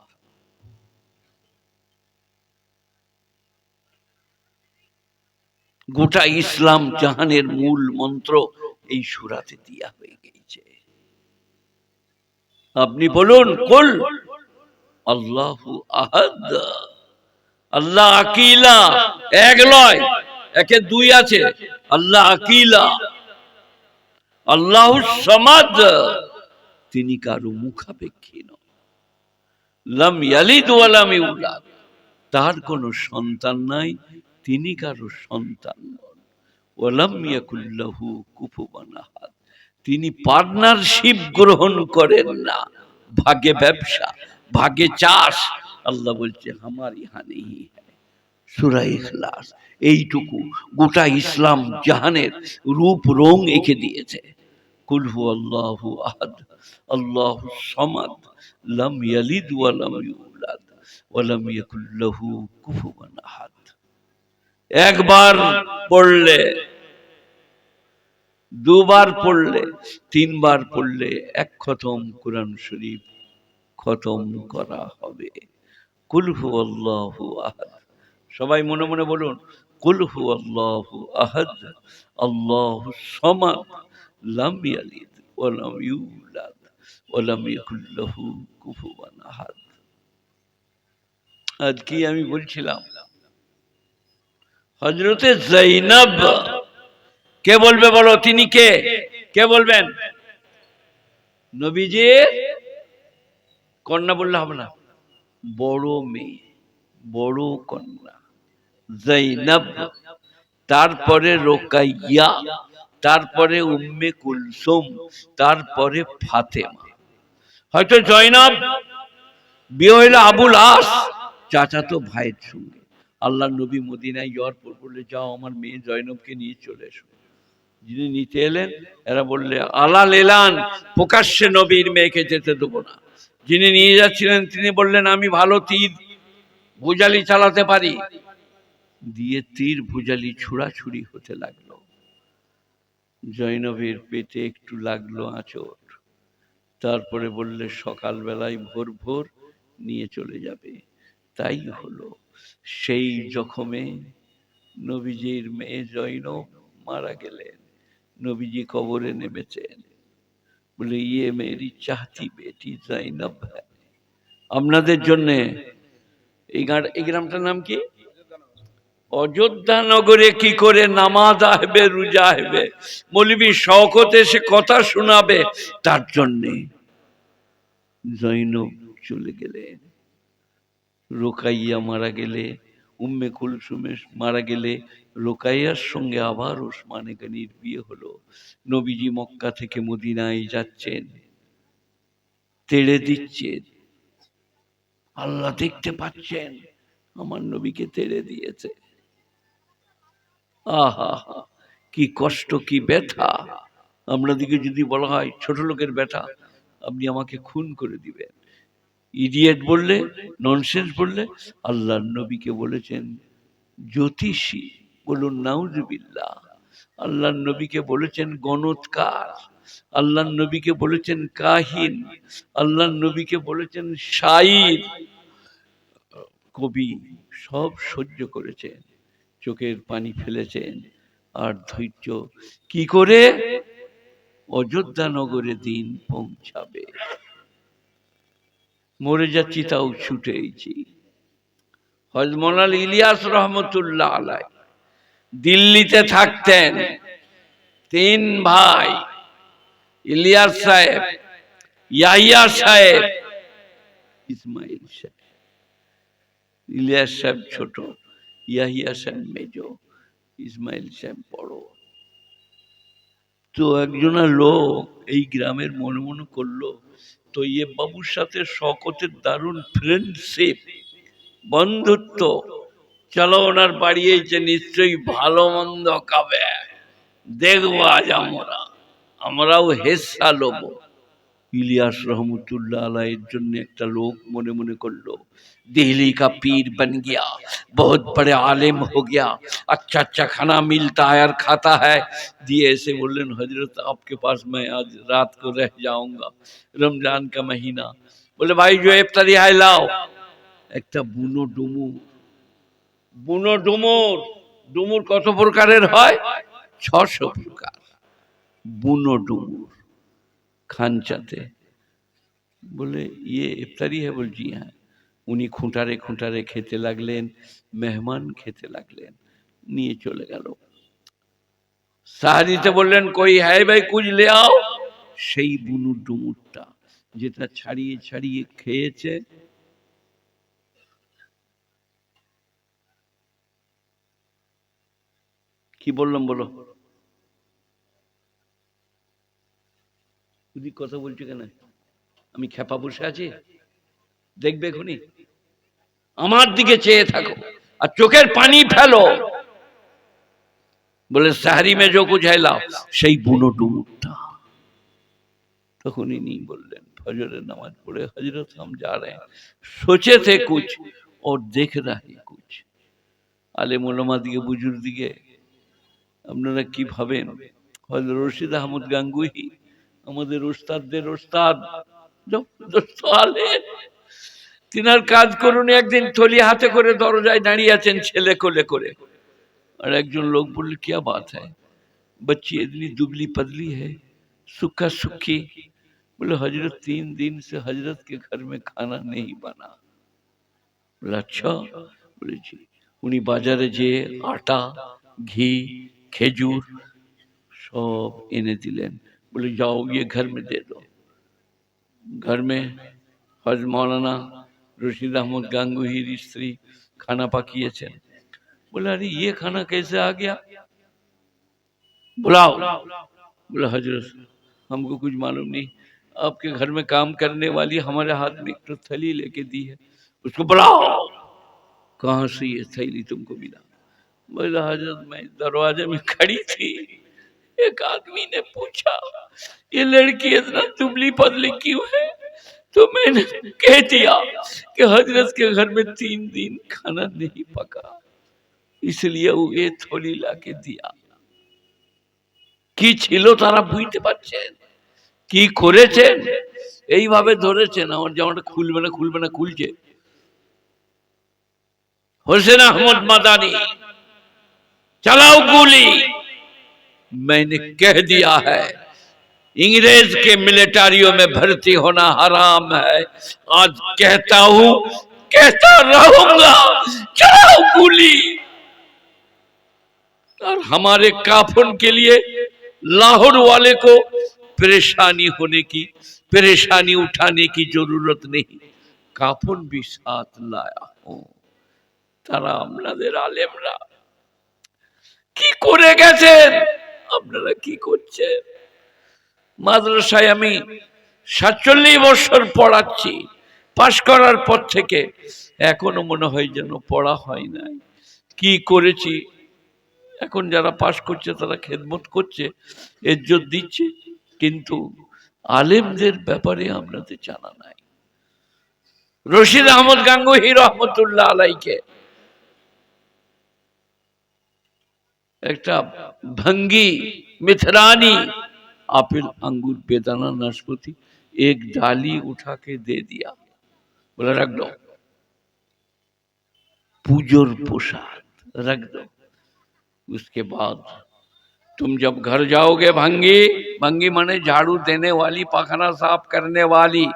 গোটা ইসলাম জাহানের মূল মন্ত্র এই সূরাতে দেয়া হয়ে গেছে। আপনি বলুন কুল আল্লাহু আহাদ, আল্লাহ আকিলা, এক লয়, একে দুই আছে, আল্লাহ আকিলা, আল্লাহুস সামাদ, তিনি কারো মুখাপেক্ষী নন, লাম ইয়ালিদ ওয়া লাম ইউলাদ, তার কোনো সন্তান নাই, তিনি কারো সন্তান নন, ওয়া লাম ইয়াকুল লাহু কুফুয়ান আহাদ, তিনি পার্টনারশিপ গ্রহণ করেন না। ভাগে ব্যবসা, ভাগে চাষ, আল্লাহ বলছে আমার ইহা নেই। সূরা ইখলাস এইটুকু গোটা ইসলাম জাহানের রূপ রং এঁকে দিয়েছে। কুল হুয়াল্লাহু আহাদ, আল্লাহুস সামাদ, লাম ইয়ালিদ ওয়া লাম ইউলাদ ওয়া লাম ইয়াকুল লাহু কুফুয়ান আহাদ। একবার পড়লে, দুবার পড়লে, তিনবার পড়লে এক খতম কোরআন শরীফ খতম করা হবে। কুল হুয়াল্লাহু আহাদ, সবাই মনে মনে বলুন কুল হুয়াল্লাহু আহাদ, আল্লাহুস সামাদ, লাম ইয়ালিদ ওয়া লাম ইউলাদ ওয়া লাম ইয়াকুল লাহু কুফুয়ান আহাদ। আজ কি আমি বলছিলাম? হযরতে যায়েনব, কে বলবে বলো তিনি কে? কে বলবেন? নবীজির কন্যা বললে হবে না, বড় মেয়ে, বড় কন্যা জৈনব, তারপরে রোকাইয়া, তারপরে উম্মে কুলসুম, তারপরে ফাতেমা। হয়তো জয়নব বিয়ে হইল আবুল আস চাচাতো ভাইয়ের সঙ্গে। আল্লাহ নবী মদিনায় যাওয়ার পর বললে, যাও আমার মেয়ে জয়নবকে নিয়ে চলে এসো। যিনি নিতে এলেন এরা বললে, আলাল এলান, প্রকাশ্যে নবীর মেয়েকে যেতে দেবো না। যিনি নিয়ে যাচ্ছিলেন তিনি বললেন, আমি ভালো তীর ভুজালি চালাতে পারি। দিয়ে তীর ভুজালি ছুড়াছুড়ি হতে লাগলো। জয়নবের পেটে একটু লাগলো আঁচড়। তারপরে বললে, সকালবেলায় ভোর ভোর নিয়ে চলে যাবে। তাই হলো। সেই জখমে নবীজির মেয়ে জয়নব মারা গেলেন। নবীজি কবরে নেমেছেন, বলে, ইয়ে মেরি চাহতি বেটি জয়নব হ্যায়। আপনাদের জন্য এই গ্রামটার নাম কি? অযোধ্যা নগরে কি করে নামাজ আসবে, রোজা আসবে, মৌলবী শওকত এসে কথা শোনাবে, তার জন্যে জৈনব চলে গেলেন। রোকাইয়া মারা গেলে, উম্মে কুলসুমে মারা গেলে, রোকাইয়ার সঙ্গে আবার ওসমানে গনির বিয়ে হলো। নবীজি মক্কা থেকে মদিনায় যাচ্ছেন, তেড়ে দিচ্ছেন। আল্লাহ দেখতে পাচ্ছেন আমার নবীকে তেড়ে দিয়েছে। আহা, কি কষ্ট, কি ব্যথা। আপনাদিকে যদি বলা হয় ছোট লোকের ব্যথা, আপনি আমাকে খুন করে দিবেন, ইডিয়েট বললে, ননসেন্স বললে। আল্লাহর নবীকে বলেছেন জ্যোতিষী, বলুন নাউজুবিল্লাহ। আল্লাহর নবীকে বলেছেন গণৎকার, আল্লাহর নবীকে বলেছেন কাহিন, আল্লাহর নবীকে বলেছেন শাইর, কবি। সব সহ্য করেছেন, চোখের পানি ফেলেছেন। আর ধৈর্য কি করে অযোধ্যা নগরে দিন পৌঁছাবে। মরে যাচ্ছি তাও ছুটেছি। হযরত মাওলানা ইলিয়াস রহমতুল্লাহ আলাই দিল্লিতে থাকতেন। তিন ভাই, ইলিয়াস সাহেব, ইয়াহিয়া সাহেব, ইসমাইল সাহেব। ইলিয়াস সাহেব ছোট, ইয়াহিয়া সাহেব মেজো, ইসমাইল সাহেব বড়। তো একজনা লোক এই গ্রামের মনে মনে করলো, তৈয়ব বাবুর সাথে শওকতের দারুণ ফ্রেন্ডশিপ, বন্ধুত্ব, চলো ওনার বাড়ি এসে নিশ্চয়ই ভালো মন্দ খাবে, দেখবো আজ আমরাও হেসা লোব। ইলিয়াস রহমতুল্লাহ আলাইয়ের জন্য একটা লোক মনে মনে করলো, दिल्ली का पीर बन गया, बहुत बड़े आलिम हो गया, अच्छा अच्छा खाना मिलता है और खाता है। दिए ऐसे बोलें, हजरत आपके पास मैं आज रात को रह जाऊंगा, रमजान का महीना। बोले, भाई जो इफ्तारी है लाओ। একটা বুনো ডুমুর। বুনো ডুমুর, ডুমুর কত প্রকারের হয়? 600 প্রকার। বুনো ডুমুর খানচাতে। বলে, ইয়ে ইফতারি হ্যাঁ? বলছি হ্যাঁ। উনি খুঁটারে খুঁটারে খেতে লাগলেন, মেহমান খেতে লাগলেন, নিয়ে চলে গেল। সাহারিতে বললেন, কই হ্যাঁ ভাই কুছ লে আও। সেই বুনো ডুমুরটা যেটা ছাড়িয়ে ছাড়িয়ে খেয়েছে। কি বললাম বলো? যদি কথা বলছো কেন? আমি খেপা বসে আছি? দেখবে এখনই, আমার দিকে চেয়ে থাকো আর চোখের পানি ফেলো। বলে, সাহারি মে जो कुछ है लाओ। সেই বুনো ডুমুরটা। তখন ইনি বললেন, ফজরের নামাজ পড়ে, হযরত हम जा रहे हैं, सोचे थे कुछ और देख रहे कुछ। আলেম ওলামা দিকে, বুজুর্গ দিকে আপনারা কি ভাবেন? হযরত রশিদ আহমদ গাঙ্গুহি, আমাদের ওস্তাদদের ওস্তাদ, জবরদস্ত আলেম, তিনার কাজ করুন। একদিন থলি হাতে করে দরজায় দাঁড়িয়ে আছেন, ছেলে কোলে করে। और একজন লোক বলল, क्या बात है, बच्ची इतनी दुबली पतली है, सुखा सुखी। बोले, हजरत 3 दिन से हजरत के घर में खाना नहीं बना। बोले, अच्छा। बोले, जी। उन्हीं बाजारे जे आटा, घी, खेजूर सब एने दिलेन। बोले, जाओ ये घर में दे दो। घर में हज मौलाना रशीद अहमद गांगुहीर स्त्री खाना पकिएছেন। बोला अरे ये खाना कैसे आ गया, बुलाओ। बोला हजरत हमको कुछ मालूम नहीं, आपके घर में काम करने वाली हमारे हाथ में एक तो थैली लेके दी है, उसको बुलाओ। कहाँ से ये थैली तुमको मिला? बोला हजरत मैं दरवाजे में खड़ी थी, एक आदमी ने पूछा ये लड़की इतना दुबली पतली क्यों है, तो मैंने कह दिया कि हजरत के घर में 3 दिन खाना नहीं पका, इसलिए वो ये थैली लाके दिया। কি ছিল তারা বুঝতে পারছেন, কি করেছেন, এইভাবে ধরেছেন। আমার জামাটা খুলবে না খুলবে না, খুলছে। হোসেন আহমদ মাদানী, चलाओ गोली। मैंने कह दिया है इंग्रेज के मिलिट्रियों में भर्ती होना हराम है, आज कहता हूं, कहता रहूंगा, चलाओ गोली। और हमारे काफन के लिए लाहौर वाले को परेशानी होने की, परेशानी उठाने की जरूरत नहीं, काफन भी साथ लाया हूं। তারা আপনাদের আলেমরা কি করে গেছেন, আপনারা কি করছেন? মাদ্রাসায় আমি 47 বছর পড়াচ্ছি, পাশ করার পর থেকে এখনো মনে হয় যেন পড়া হয় নাই। কি করেছি, এখন যারা পাশ করছে তারা খেদমত করছে, ইজ্জত দিচ্ছে, কিন্তু আলেমদের ব্যাপারে আপনাদের জানা নাই। রশিদ আহমদ গাঙ্গুহি রহমতুল্লাহ আলাইকে একটা भंगी मिथरानी आपिल अंगूर बेदाना नाशपाती एक डाली उठा के दे दिया, बोला रख दो, पूजोर प्रसाद रख दो। उसके बाद तुम जब घर जाओगे, भंगी, भंगी माने झाड़ू देने वाली, पाखाना साफ करने वाली,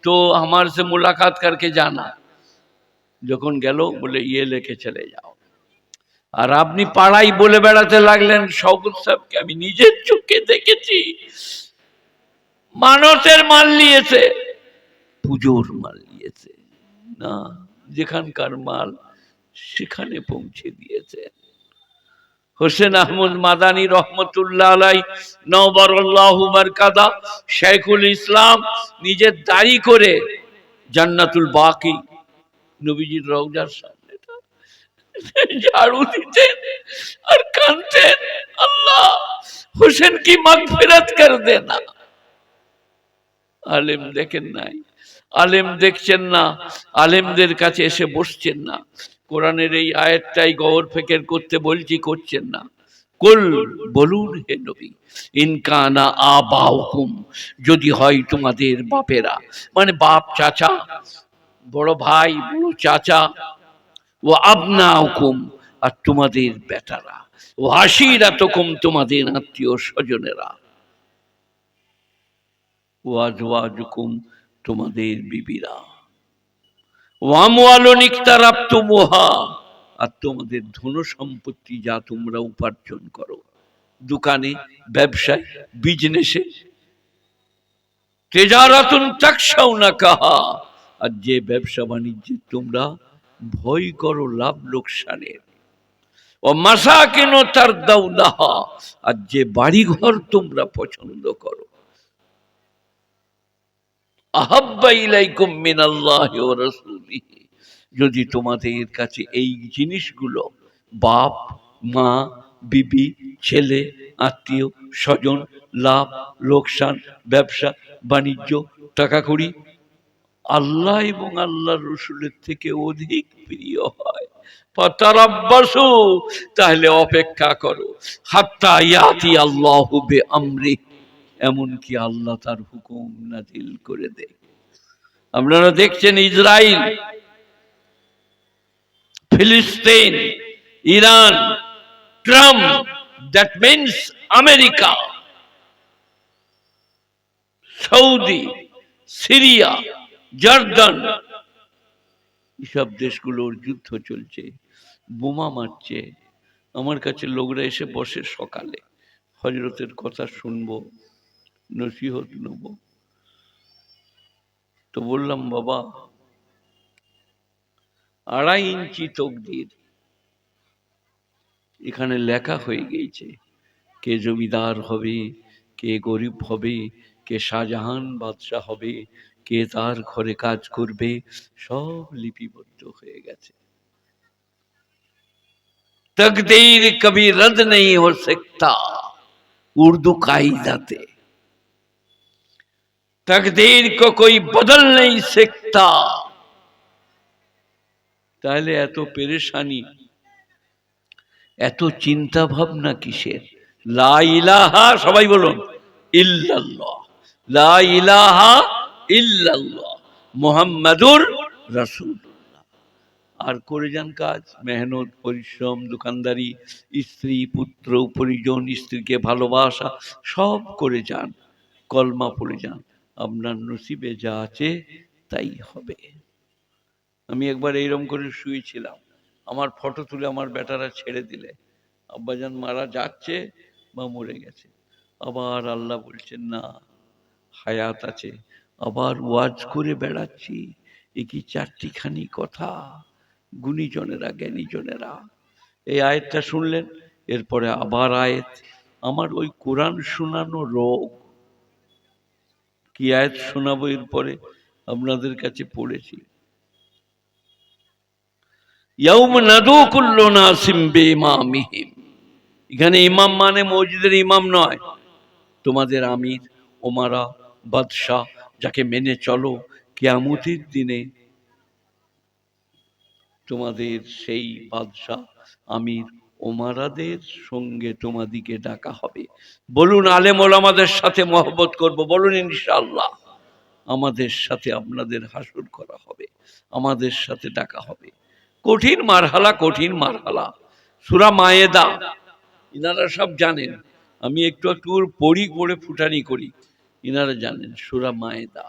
तो हमारे से मुलाकात करके जाना। যখন গেল বলে ये लेके चले जाओ। আর আপনি পাড়াই বলে বেড়াতে লাগলেন শওকত সাহেবকে, আমি নিজের চোখে দেখেছি মানতের মাল নিয়েছে, পুজোর মাল নিয়েছে না, যেখানকার মাল সেখানে পৌঁছে দিয়েছে। হোসেন আহমদ মাদানী রহমতুল্লাহ আলাই নওবারাল্লাহু মারকাদা, শেখুল ইসলাম নিজের দাড়ি করে জান্নাতুল বাকি নবীজির রওজার সামনে झाड़ू दीते और कानते, अल्लाह हुसैन की मगफिरत कर देना। आलिम देखें নাই, आलिम দেখছেন না, আলেমদের কাছে এসে বসছেন না, কোরআনের এই আয়াতটাই গওর ফিকির করতে বলছি, করছেন না। কুল, বলুন হে নবী, ইনকানা আবাউকুম, যদি হয় তোমাদের বাপেরা, মানে বাপ চাচা, বড় ভাই বড় চাচা, ও আবনাউকুম, আর তোমাদের বেটারা, ও আশিরাতুকুম, তোমাদের আত্মীয় স্বজনেরা, ও আজওয়াজুকুম, তোমাদের বিবিরা, ও আমওয়ালুন ইকতারাবতুমুহা, আর তোমাদের ধন সম্পত্তি যা তোমরা উপার্জন করো, দোকানে, ব্যবসায়, বিজনেসে, তিজারাতুন তাকশাউনা কাহা, আর যে ব্যবসা বাণিজ্যে তোমরা ভয় করো লাভ লোকসানের, ও মাসাকিন তারদাউনাহা, আর যে বাড়িঘর তোমরা পছন্দ করো, আহাব্বা ইলাইকুম মিনাল্লাহি ওয়া রাসূলিহি, যদি তোমাদের কাছে এই জিনিসগুলো, বাপ মা বিবি ছেলে আত্মীয় স্বজন, লাভ লোকসান, ব্যবসা বাণিজ্য, টাকা কড়ি, আল্লাহ এবং আল্লাহর রাসূলের থেকে অধিক প্রিয় হয়, ফাতারাব্বাসু, তাহলে অপেক্ষা করো, হাত্তা ইয়াতি আল্লাহু বিআমরি, এমনকি আল্লাহ তার হুকুম নাজিল করে দেয়। আপনারা দেখছেন ইসরায়েল, ফিলিস্তিন, Iran, Trump, that means America, Saudi, Syria, Jordan, এসব দেশগুলোর যুদ্ধ চলছে, বোমা মারছে। আমার কাছে লোকরা এসে বসে, সকালে হজরতের কথা শুনবো, নসিহত নেব, তো বললাম বাবা 2.5 ইঞ্চি তকদির, এখানে লেখা হয়ে গিয়েছে কে জমিদার হবে, কে গরিব হবে, কে শাহজাহান বাদশাহ হবে, কে তার ঘরে কাজ করবে, সব লিপিবদ্ধ হয়ে গেছে। तकदीर कभी रद्द नहीं हो सकता, उर्दू कायदाते तकदीर को कोई बदल नहीं सकता। তাহলে এত পেরেশানি, এত চিন্তা ভাবনা কিসের? লা ইলাহা, সবাই বলুন, ইল্লাল্লাহ, লা ইলাহা ইল্লাল্লাহ মুহাম্মাদুর রাসূলুল্লাহ। আর করে যান কাজ, মেহনত, পরিশ্রম, দোকানদারি, স্ত্রী, পুত্র, পরিজন, স্ত্রীকে ভালোবাসা, সব করে যান, কলমা পড়ে যান, আপনার নসিবে যা আছে তাই হবে। আমি একবার এইরকম করে শুয়েছিলাম, আমার ফটো তুলে আমার বেটারা ছেড়ে দিলে, আব্বাজান মারা যাচ্ছে বা মরে গেছে, আবার আল্লাহ বলছেন না, হায়াত আছে, আবার ওয়াজ করে বেড়াচ্ছি। এ কি 4টিখানি কথা? গুণীজনেরা, জ্ঞানীজনেরা, এই আয়াতটা শুনলেন, এরপরে আবার আয়াত। আমার ওই কোরআন শোনানো রোগ, কি আয়াত শোনাবো এরপরে আপনাদের কাছে পড়েছি, ইয়াউম নাদু কুল্লু নাসিম বিইমামিহিম। এখানে ইমাম মানে মসজিদের ইমাম নয়, তোমাদের আমির, ওমারা, বাদশাহ, যাকে মেনে চলো, কিয়ামতের দিনে তোমাদের সেই বাদশাহ, আমির, ওমারাদের সঙ্গে তোমাদিকে ডাকা হবে। বলুন আলেম ওলামাদের সাথে মহব্বত করব, বলুন ইনশাআল্লাহ। আমাদের সাথে আপনাদের হাসর করা হবে, আমাদের সাথে ডাকা হবে। কঠিন মারহালা, কঠিন মারহালা। সূরা মায়েদা ইনারা সব জানেন, আমি একটু একটু পড়ি, পড়ে ফুটানি করি, ইনারা জানেন। সূরা মায়েদা,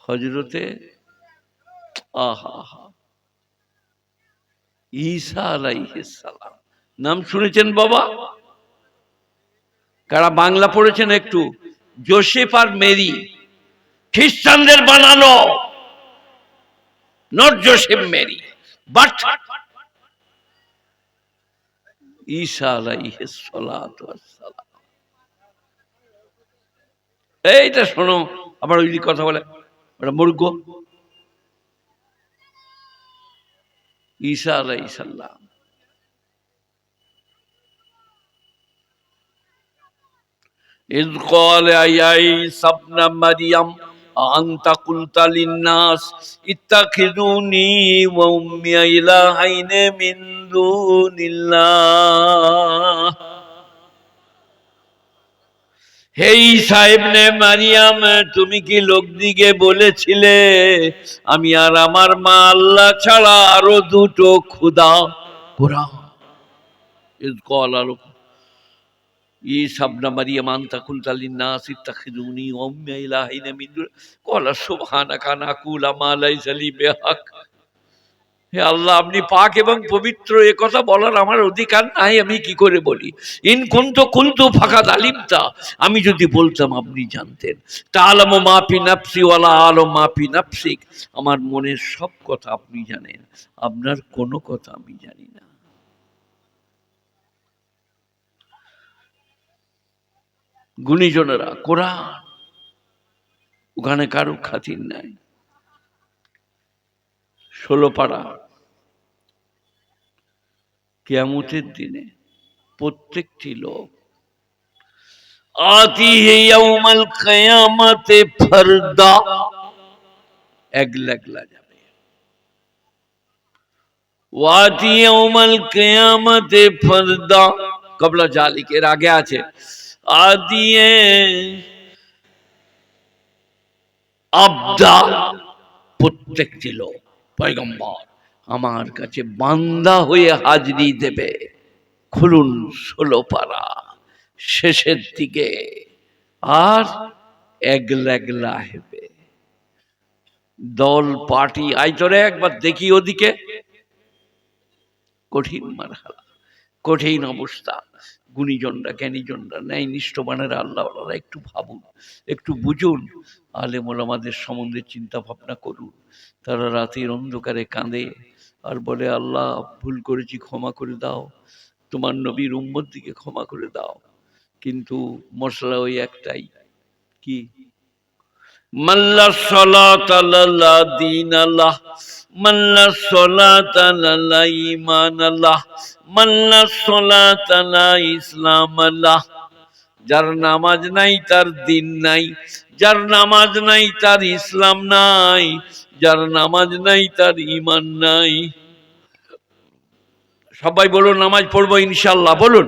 হযরতে ঈসা আলাইহিস সালাম, নাম শুনেছেন বাবা? কারা বাংলা পড়েছেন একটু? জোসেফ আর মেরি, খ্রিস্টানদের বানানো, নট জোসেফ মেরি, বাট ঈসা আলাইহিস সালাতু ওয়াস সালাম। এইটা শোনো, আবার ওই কথা বলে ওটা মূর্খ। ঈসা আলাইহিস সালাম إذ قال يا عيسى ابن مريم أأنت قلت للناس اتخذوني وأمي إلهين من دون الله। হে ঈসা ইবনে মারিয়াম, তুমি কি লোকদিকে বলেছিলে আমি আর আমার মা আল্লাহ ছাড়া আরো দুটো খোদা? কোরআন। إذ قال ঈসা ইবনে মারিয়াম আনতা কুলতা লিন্নাস ইত্তাখিযুনি ওয়া উম্মি ইলাহিনা মিন দুনি ক্বালা সুবহানাকা নাকুলা মা লাইসা লি বিহাক। হে আল্লাহ, আপনি পাক এবং পবিত্র, এ কথা বলার আমার অধিকার নাই, আমি কি করে বলি? ইন কুনতু কুলতু ফাকাদ আলিমতা, আমি যদি বলতাম আপনি জানতেন। তাআলামু মা ফি নাফসি ওয়া লা আ'লামু মা ফি নাফসিক, আমার মনের সব কথা আপনি জানেন, আপনার কোনো কথা আমি জানি না। গুণীজনেরা, কোরআন, ওখানে কারো খাতির নাই। 16 পারা, কিয়ামতের দিনে প্রত্যেকটি লোক আতি হে ইয়াউমাল কিয়ামতে ফারদা, একলা একলা যাবে। ওয়াতি ইয়াউমাল কিয়ামতে ফারদা কবলা জালিক, এর আগে আছে আদিয়ে আবদা, প্রত্যেকটি লোক পয়গম্বর আমার কাছে বান্দা হয়ে হাজিরি দেবে। খুলুন 16 পারা শেষের দিকে, আর একলা একলা হেবে, দল পার্টি আইতরে একবার দেখি ওদিকে। কঠিন মারহালা, কঠিন অবস্থা। গুণীজনরা, জ্ঞানীজনরা, ন্যায় নিষ্ঠবানেরা, আল্লাহওয়ালারা একটু ভাবুন, একটু বুঝুন, আলেম ওলামাদের সম্বন্ধে চিন্তা ভাবনা করুন। তারা রাতের অন্ধকারে কাঁদে আর বলে, আল্লাহ ভুল করেছি, ক্ষমা করে দাও, তোমার নবীর উম্মত দিকে ক্ষমা করে দাও। কিন্তু মশলা ওই একটাই, কি? মাল্লা সলাত আল্লাহ দীন আল্লাহ, মাল্লা সলাত আল্লাহ ঈমান আল্লাহ, মাল্লা সলাত আল্লাহ ইসলাম আল্লাহ। যার নামাজ নাই তার দিন নাই, যার নামাজ নাই তার ইসলাম নাই, যার নামাজ নাই তার ঈমান নাই। সবাই বলুন নামাজ পড়বো ইনশাআল্লাহ, বলুন।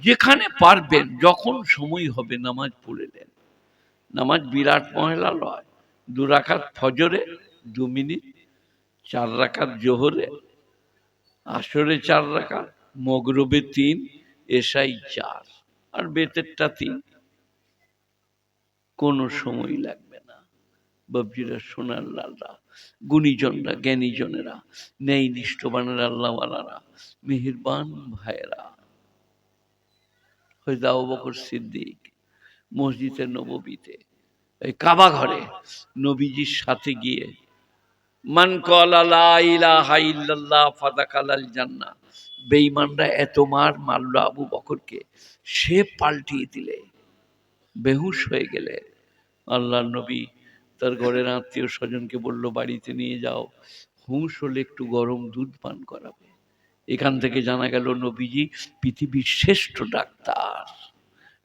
যেখানে পারবেন, যখন সময় হবে নামাজ পড়ে নেন। নামাজ বিরাট মহিলা নয়। 2 রাকাত ফজরে 2 মিনিট, 4 রাকাত জোহরে, আসরে 4 রাকাত, মগরবে 3, এশাই 4, আর বেতেরটা 3। কোনো সময় লাগবে না। বাবজিরা, সোনার লালরা, গুণীজনরা, জ্ঞানীজনেরা, ন্যায় নিষ্ঠবানেরা, আল্লাহওয়ালারা, মেহেরবান ভাইয়েরা। হযরত আবু বকর সিদ্দিক মসজিদে নববীতে, এই কাবা ঘরে নবীজির সাথে গিয়ে, মান ক্বালা লা ইলাহা ইল্লাল্লাহ ফাদাখালাল জান্নাহ, বেঈমানরা এত মারলো আবু বকরকে, সে পাল্টিয়ে দিলে, বেহুশ হয়ে গেলে। আল্লাহর নবী তার ঘরের আত্মীয় স্বজনকে বলল, বাড়িতে নিয়ে যাও, হুঁশ হলে একটু গরম দুধ পান করাবে। এখান থেকে জানা গেল নবীজি পৃথিবীর শ্রেষ্ঠ ডাক্তার,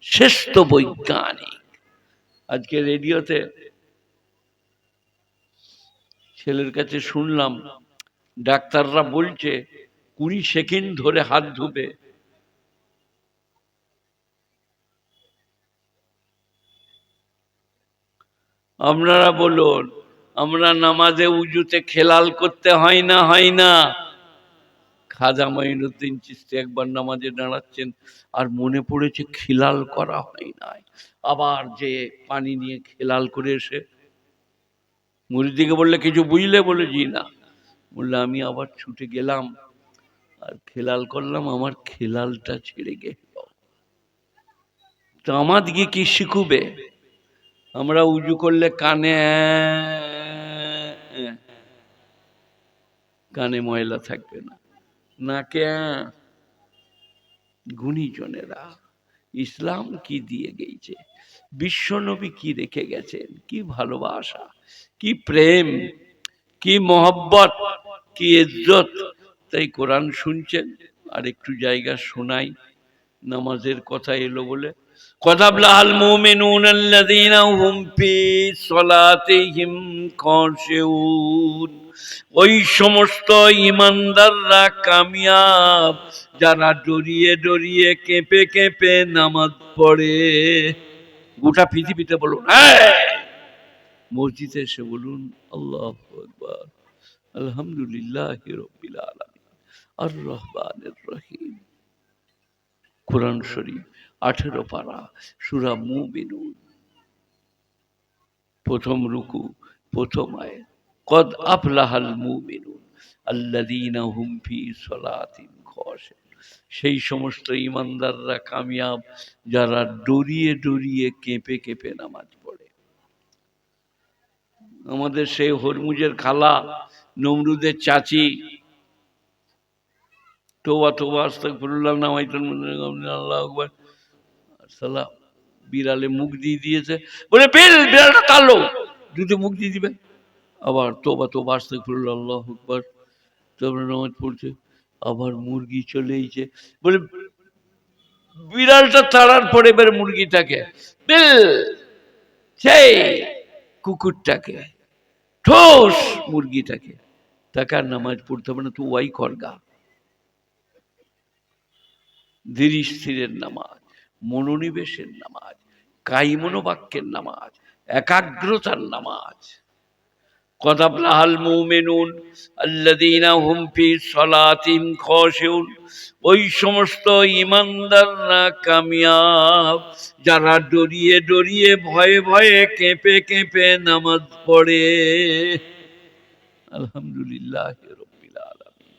শ্রেষ্ঠ বৈজ্ঞানিক। আজকে রেডিওতে ছেলের কাছে শুনলাম, ডাক্তাররা বলছে 20 সেকেন্ড ধরে হাত ধুবে। আপনারা বলুন, আমরা নামাজে উজুতে খেলাল করতে হয় না, হয় না? খাজা মঈনুদ্দিন চিশতি একবার নামাজে দাঁড়াচ্ছেন, আর মনে পড়েছে খিলাল করা হয় নাই। আবার যে পানি নিয়ে খেলাল করে এসে মুরিদিকে বললে, কিছু বুঝলে? বলে, জি না। বললে, আমি আবার ছুটে গেলাম আর খেলাল করলাম, আমার খেলালটা ছেড়ে গেল। তো আমাদিকে কি শিখুবে? আমরা উজু করলে কানে ময়লা থাকবে না, নাকে। গুণীজনেরা ইসলাম কি দিয়ে গেছে, বিশ্বনবী কি রেখে গেছেন, কি ভালোবাসা, কি প্রেম, কি মহব্বত, কি ইজ্জত। তাই কোরআন শুনছেন, আর একটু জায়গা শোনাই। নামাজের কথা এলো বলে, قد أفلح المؤمنون الذين هم في صلاتهم خاشعون। ওই সমস্ত ইমানদাররা কামিয়াব যারা ডরিয়ে ডরিয়ে কেঁপে কেঁপে নামাজ পড়ে। গোটা পৃথিবীতে বলুন, মসজিদে এসে বলুন, আল্লাহু আকবার, আলহামদুলিল্লাহি রাব্বিল আলামিন, আর রহমানির রহিম। কোরআন শরীফ 18 পারা, সূরা মুমিনুন, প্রথম রুকু, প্রথম আয়াত। কদ আফলাহাল মুমিনুন আল্লাযীনা হুম ফি সলাতিহিম খাশিউন। সেই সমস্ত ঈমানদাররা কামিয়াব যারা ডরিয়ে ডরিয়ে কেঁপে কেঁপে নামাজ পড়ে। আমাদের সেই হরমুজের খালা, নমরুদের চাচি, তওবা তওবা আস্তাগফিরুল্লাহ, নামাইতুল আল্লাহু আকবার, সালাম, বিড়ালে মুখ দিয়ে দিয়েছে, বলে বিড়ালটা তাড়লো, দুটো মুখ দিয়ে দিবে। আবার তওবা তওবা আস্তাগফিরুল্লাহ, আল্লাহু আকবার, তারপরে নামাজ পড়ছে। আবার মুরগি চলে এসেছে, বলে বিড়ালটা তাড়ার পরে এবার মুরগিটাকে, সেই কুকুরটাকে ঠোস, মুরগিটাকে, তাকে আর নামাজ পড়তে হবে না, তো ওয়াই করগা। ধীর স্থিরের নামাজ, মনোনিবেশের নামাজ, কায়মনোবাক্যের নামাজ, একাগ্রতার নামাজ। কদ আফলাহাল মুমিনুন আল্লাযীনা হুম ফি সলাতিহিম খাশিউন। ওই সমস্ত ঈমানদাররা কামিয়াব যারা ডরিয়ে ডরিয়ে ভয়ে ভয়ে কেঁপে কেঁপে নামাজ পড়ে। আলহামদুলিল্লাহি রাব্বিল আলামিন,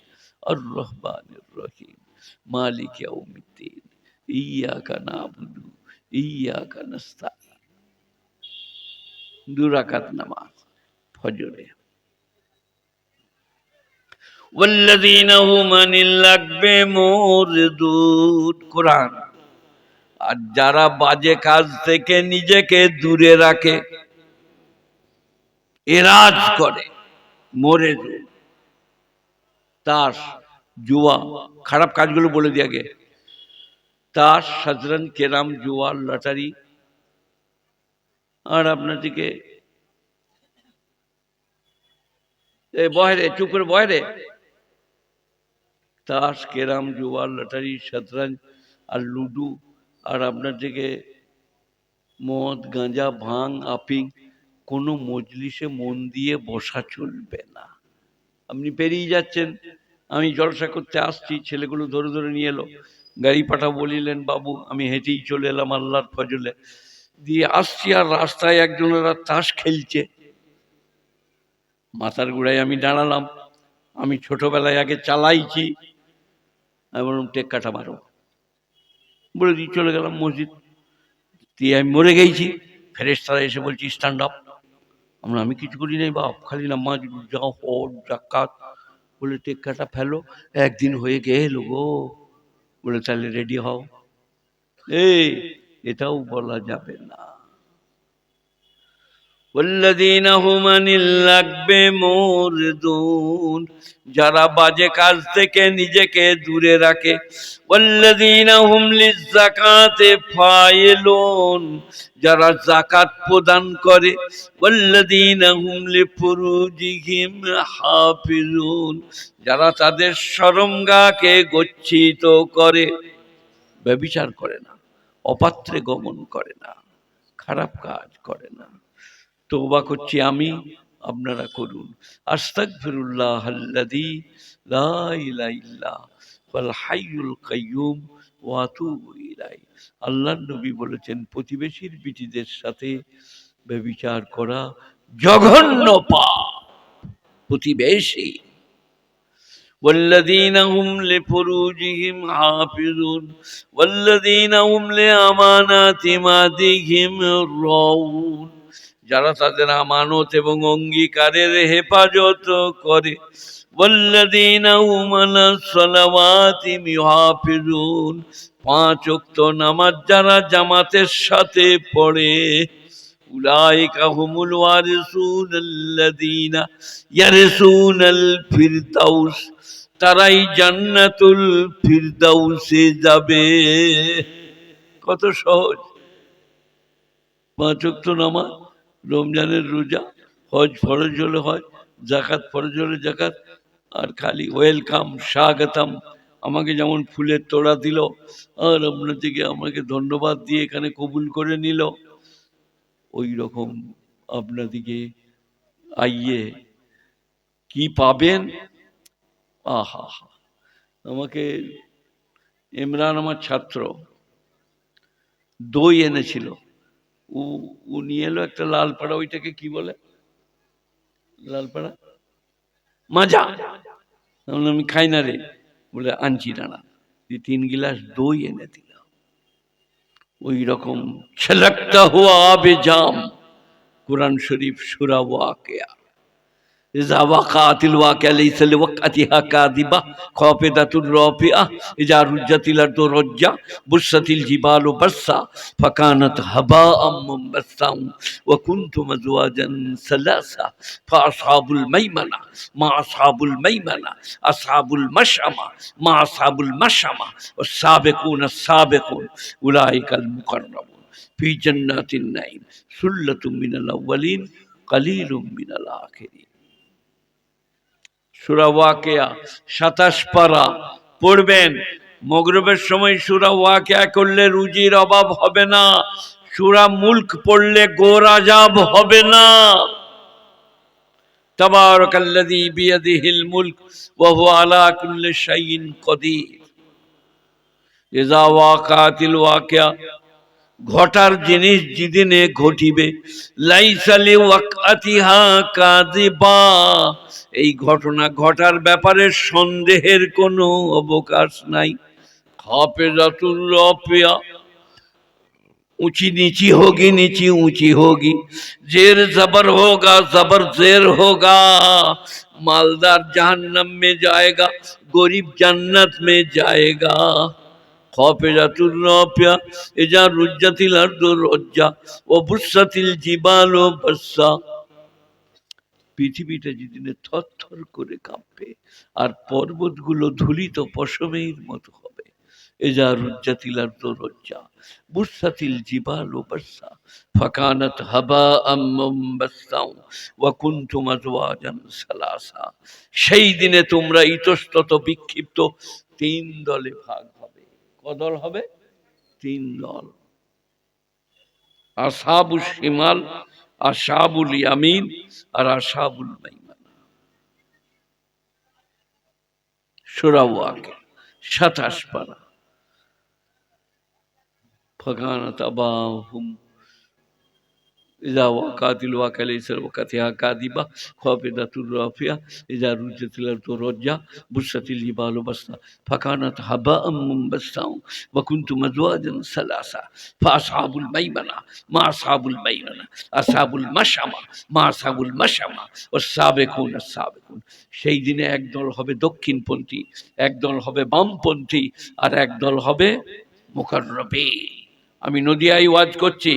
আর রহমানির রহিম, মালিক ইয়াউমিদ্দিন। ইয়াকা নাবুদু ইয়াকা নাস্তাইন। 2 রাকাত নামাজ ফজরে। ওয়াল্লাযীনা হুম আনিল লাগবি মুরদুন, কোরআন। আর যারা বাজে কাজ থেকে নিজেকে দূরে রাখে, এরাজ করে, মরে তাস, জুয়া, খারাপ কাজগুলো বলে দিয়ে আগে, তাস, শতরঞ্জ, ক্যারাম, জুয়া, লটারি। আর আপনাদেরকে বয়রে চুপ করে বয়রে, তাস, ক্যারাম, জুয়া, লটারি, শতরঞ্জ আর লুডু। আর আপনার দিকে মদ, গাঁজা, ভাং, আফিং, কোনো মজলিসে মন দিয়ে বসা চলবে না। আপনি পেরিয়ে যাচ্ছেন, আমি জলসা করতে আসছি, ছেলেগুলো ধরে ধরে নিয়ে এলো, গাড়ি পাঠাও বলিলেন বাবু, আমি হেঁটেই চলে এলাম আল্লাহর ফজলে। দিয়ে আসছি আর রাস্তায় একজনেরা তাস খেলছে, মাথার গোড়ায় আমি দাঁড়ালাম। আমি ছোটবেলায় আগে চালাইছি, আমি বললাম টেক্কাটা মারো, বলে দিয়ে চলে গেলাম মসজিদ। দিয়ে আমি মরে গেছি, ফেরেশতারা এসে বলছি স্ট্যান্ড আপ। আমি কিছু করি নাই বাপ, খালি নামাজ, যাও, হজ, জাকাত। বলে টেক্কাটা ফেলো, একদিন হয়ে গেল গো। বলে তাহলে রেডি হও। এটাও বলা যাবে না। ওয়াল্লাযীনা হুম আনিল লাগবি মুরদুন, যারা বাজে কাজ থেকে নিজেকে দূরে রাখে। ওয়াল্লাযীনা হুম লিয-যাকাতি ফাইলুন, যারা যাকাত প্রদান করে। ওয়াল্লাযীনা হুম লিফুরুজিহিম হাফিজুন, যারা তাদের শরমগাহকে গচ্ছিত করে, ব্যভিচার করে না, অপাত্রে গমন করে না, খারাপ কাজ করে না। তওবা করছি আমি, আপনারা করুন। আস্তাগফিরুল্লাহাল্লাযী লা ইলাহা ইল্লা হুয়াল হাইয়ুল কাইয়্যুম ওয়া আতুবু ইলাইহি। আল্লাহর নবী বলেছেন, প্রতিবেশীর বিটিদের সাথে ব্যভিচার করা জঘন্য পাপ। প্রতিবেশী। والذين هم لفروجهم حافظون والذين هم لأماناتهم راعون, যারা তাদের আমানত এবং অঙ্গীকারের হেফাজত করে। والذين هم على الصلوات يحافظون, 5 ওয়াক্ত নামাজ যারা জামাতের সাথে পড়ে। উলাইকা হুমুল ওয়ারিসুনাল্লাযীনা ইয়ারিসুনাল ফিরদাউস, তারাই জান্নাতুল ফিরদাউসে যাবে। কত সহজ। 5 ওয়াক্ত নামাজ, রমজানের রোজা, হজ ফরজ হলে হজ, যাকাত ফরজ হলে যাকাত। আর খালি ওয়েলকাম, স্বাগতম। আমাকে যেমন ফুলের তোড়া দিল, আর আপনাদেরকে আমাকে ধন্যবাদ দিয়ে এখানে কবুল করে নিল, ওই রকম আপনাদিকে আইয়ে কি পাবেন। আহা, আমাকে ইমরান, আমার ছাত্র, দই এনেছিল। ও নিয়ে এলো একটা লালপাড়া, ওইটাকে কি বলে, লালপাড়া মাজা। আমি খাই না রে, বলে আনছি দাঁড়া। 3 গিলাস দই এনে দিল। ওই রকম ছলকতা হুয়া আবে জাম, কুরআন শরীফ সূরা ওয়াকিয়া। إذا وقعت الواقعة ليس لوقعتها كاذبة خافضة رافعة إذا رجت الأرض رجا بست الجبال بسا فكانت هباء منبثا وكنتم أزواجا ثلاثة فأصحاب الميمنة ما أصحاب الميمنة أصحاب المشأمة ما أصحاب المشأمة والسابقون السابقون أولئك المقربون في جنات النعيم ثلة من الأولين قليل من الآخرين। সূরা ওয়াকিয়া 27 পারা পড়বেন। মাগরিবের সময় সূরা ওয়াকিয়া করলে রুজির অভাব হবে না। সূরা মুলক পড়লে গোর আযাব হবে না। তাবারাকাল্লাযী বিয়াদিহিল মুলক ওয়া হুয়া আলা কুল্লি শাইইন কাদির। ইযা ওয়াকাতিল ওয়াকিয়া, ঘটার জিনিস যেদিনে ঘটিবে, লাইসা লিওয়াকাতিহা কাযিবা, এই ঘটনা ঘটার ব্যাপারে সন্দেহের কোনো অবকাশ নাই। हाफिज़तुल राफ़िया, ऊंची नीची होगी, नीची ऊंची होगी, जेर जबर होगा, जबर जेर होगा। मालदार जहन्नम में जाएगा, गरीब जन्नत में जाएगा। खाफिज़तुर राफ़िया इज़ा रुज्जतिल अर्दु रज्जा व बुस्सातिल जिबालु बस्सा। পৃথিবীটা যেদিনে থরথর করে কাঁপবে আর পর্বতগুলো ধুলিত পশমের মতো হবে। এজা রুজ্জাতিল আরদু রজ্জা বুসাতিল জিবালু বাসসা ফাকানাত হাবাআম মুনবাসসা ওয়া কুনতুম আজওয়াজান সালাসা। সেই দিনে তোমরা ইতস্তত বিক্ষিপ্ত তিন দলে ভাগ হবে। কদল হবে? তিন দল। আসহাবুশ শিমাল, আসহাবুল ইয়ামিন আর আসহাবুল মাইমানা। সূরা ওয়াকিয়া ২৭ পারা। ফাকানাত আবাহুম ইযা ওয়াকাতিল ওয়াকিয়া লাইসা ওয়াকাতিহা কাযিবা খাফিদাতুর রাফিয়া ইযা রুজ্জাতিল আরদু রজ্জা বুসাতিল জিবালু বাসসা ফাকানাত হাবাআম মুনবাসসা ওয়া কুনতুম আজওয়াজান সালাসা। ফাআসহাবুল মাইমানা মা আসহাবুল মাইমানা, আসহাবুল মাশআমা মা আসহাবুল মাশআমা ওয়াস-সাবিকুন আস-সাবিকুন। সেই দিনে একদল হবে দক্ষিণপন্থী, একদল হবে বামপন্থী, আর একদল হবে মুকাররাবিন। আমি নদিয়ায় ওয়াজ করছি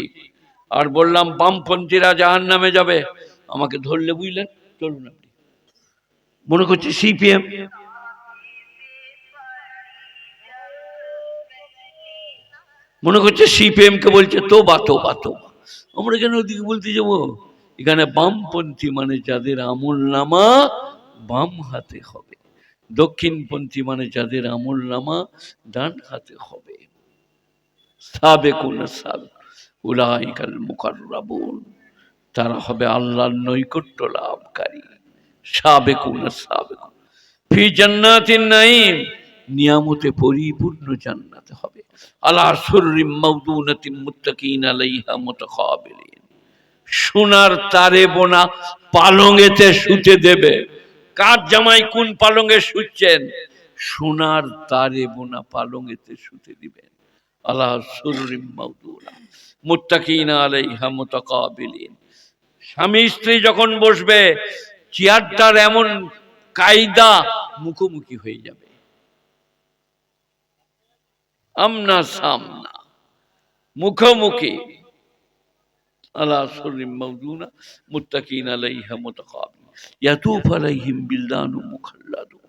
আর বললাম বামপন্থীরা জাহান্নামে যাবে, আমাকে ধরলে বুঝলেন, চলুন আপনি। মনে করছে সিপিএম, মনে করছে সিপিএম কে বলছে তোবা তোবা তোবা। আমরা কেন ওদিকে বলতে যাবো? এখানে বামপন্থী মানে যাদের আমল নামা বাম হাতে হবে, দক্ষিণপন্থী মানে যাদের আমল নামা ডান হাতে হবে। সাবেকুন সাবেকুন উলাইকাল মুকাররাবুন, তারা হবে আল্লাহর নৈকট্য লাভকারী। সাবেকুন সাবেকুন ফি জান্নাতিন নাঈম, নিয়ামতে পরিপূর্ণ জান্নাতে হবে। আলা সুররিম মাওদুনাতিন মুত্তাকিন আলাইহা মুতাকাবিলিন, সোনার তারে বোনা পালঙ্গেতে শুতে দেবে। কার জামাই কোন পালঙ্গে শুচ্ছেন? সোনার তারে বোনা পালঙ্গেতে শুতে দিবেন। আলা সুররিম মাওদুনা মুত্তাকিন আলাইহা মুতাকাবিলিন। স্বামী স্ত্রী যখন বসবে, চেয়ারটার এমন কায়দা মুখোমুখি হয়ে যাবে, আমনা সামনা, মুখোমুখি। আলা সুররিম মাওদুনা মুত্তাকিন আলাইহা মুতাকাবিলিন ইয়াতুফু আলাইহিম বিলদানু মুখাল্লাদুন।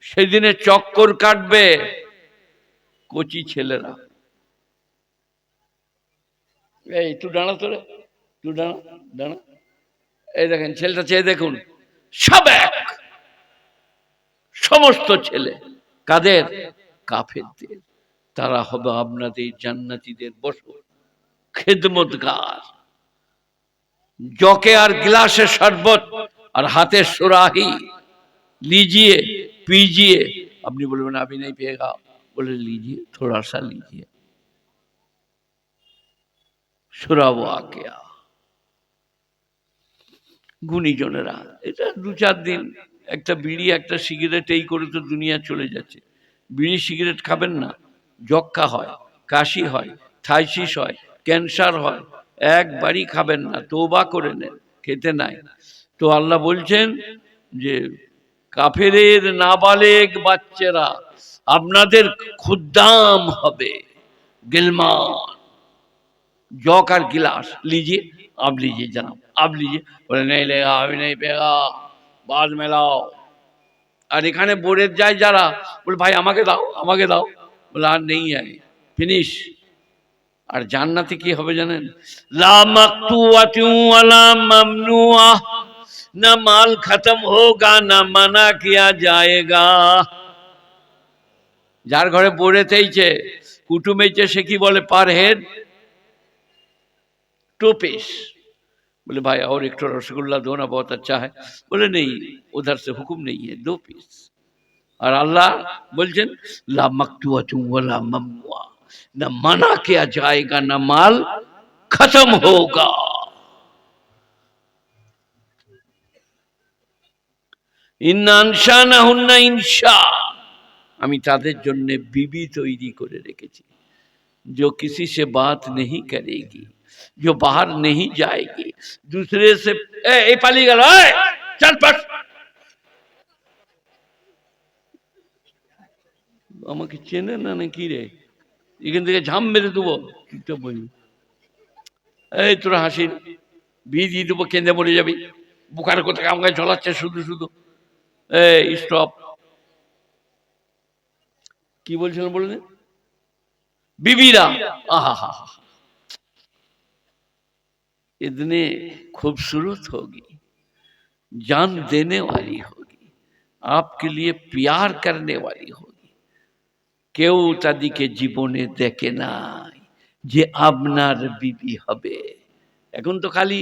সেদিনে চক্কর কাটবে কচি ছেলেরা। এই একটু দাঁড়া, তোরে একটু দাঁড়া, দাঁড়া। এই দেখেন ছেলেটা, চেয়ে দেখুন, সব এক, সমস্ত ছেলে। কাদের? কাফেরদের। তারা হবে আপনাদের জান্নাতীদের বসর, খেদমতগার। জকে আর গ্লাসে শরবত আর হাতে সুরাহি, लीजिए पीजिए। আপনি বলবেন अभी नहीं पिएगा, बोले लीजिए थोड़ा सा लीजिए। সূরা ওয়াকিয়া। গুণীজনেরা, এটা ২-৪ দিন একটা বিড়ি একটা সিগারেট এই করে তো দুনিয়া চলে যাচ্ছে। বিড়ি সিগারেট খাবেন না, যক্কা হয়, কাশি হয়, থাইসিস হয়, ক্যান্সার হয়, একবারই খাবেন না, তওবা করে নেন, খেতে নাই। তো আল্লাহ বলছেন যে কাফেরের নাবালেগ বাচ্চারা আপনাদের খুদ্দাম হবে, গিলমান। जौक और गिलास लीजिए, आप लीजिए जनाब, आप लीजिए। बोले नहीं लेगा, अभी नहीं पिएगा, बाद में लाओ। और এখানে বোরে যায় যারা, বলে ভাই আমাকে দাও, আমাকে দাও, বলে আর নেই है, ফিনিশ। আর জান্নাতে কি হবে জানেন? লা মাকতুআতু ওয়ালা মামনুআ, না মাল খতম হোগা না মানা কিয়া যায়েগা। যার ঘরে বোরে তেইছে, কুটুম হয়েছে, সে কি বলে পার হেড 2 पीस। बोले भाई और एक रसगुल्ला दो ना, बहुत अच्छा है। बोले नहीं, उधर से हुक्म नहीं है, 2 पीस। और अल्लाह बोलছেন ला मक्तुआतु वला ममनुआ, ना मना किया जाएगा ना माल खत्म होगा। इन्ना अंशानाहुन्ना इंशा, আমি তাদের জন্য বিবি তৈরি করে রেখেছি, जो किसी से बात नहीं करेगी, जो बाहर नहीं जाएगी, दूसरे से ए पाली गल चल पास আমাকে চেনে না নাকি রে, এখান থেকে ঝাম মেরে দেবো। তুই বলি এই তোরা হাসির বিয়ে দিয়ে দেবো, কেঁদে মরে যাবি, বুকার কোথায় আমাকে ঝলাচ্ছে শুধু শুধু। এই স্টপ, কি বলছিলাম বলে बीबीरा, आहा, इतने खूबसूरत होगी, जान देने वाली होगी, आपके लिए प्यार करने वाली होगी। কেউ তাদেরকে জীবনে দেখে নাই যে আপনার বিবি হবে। এখন তো খালি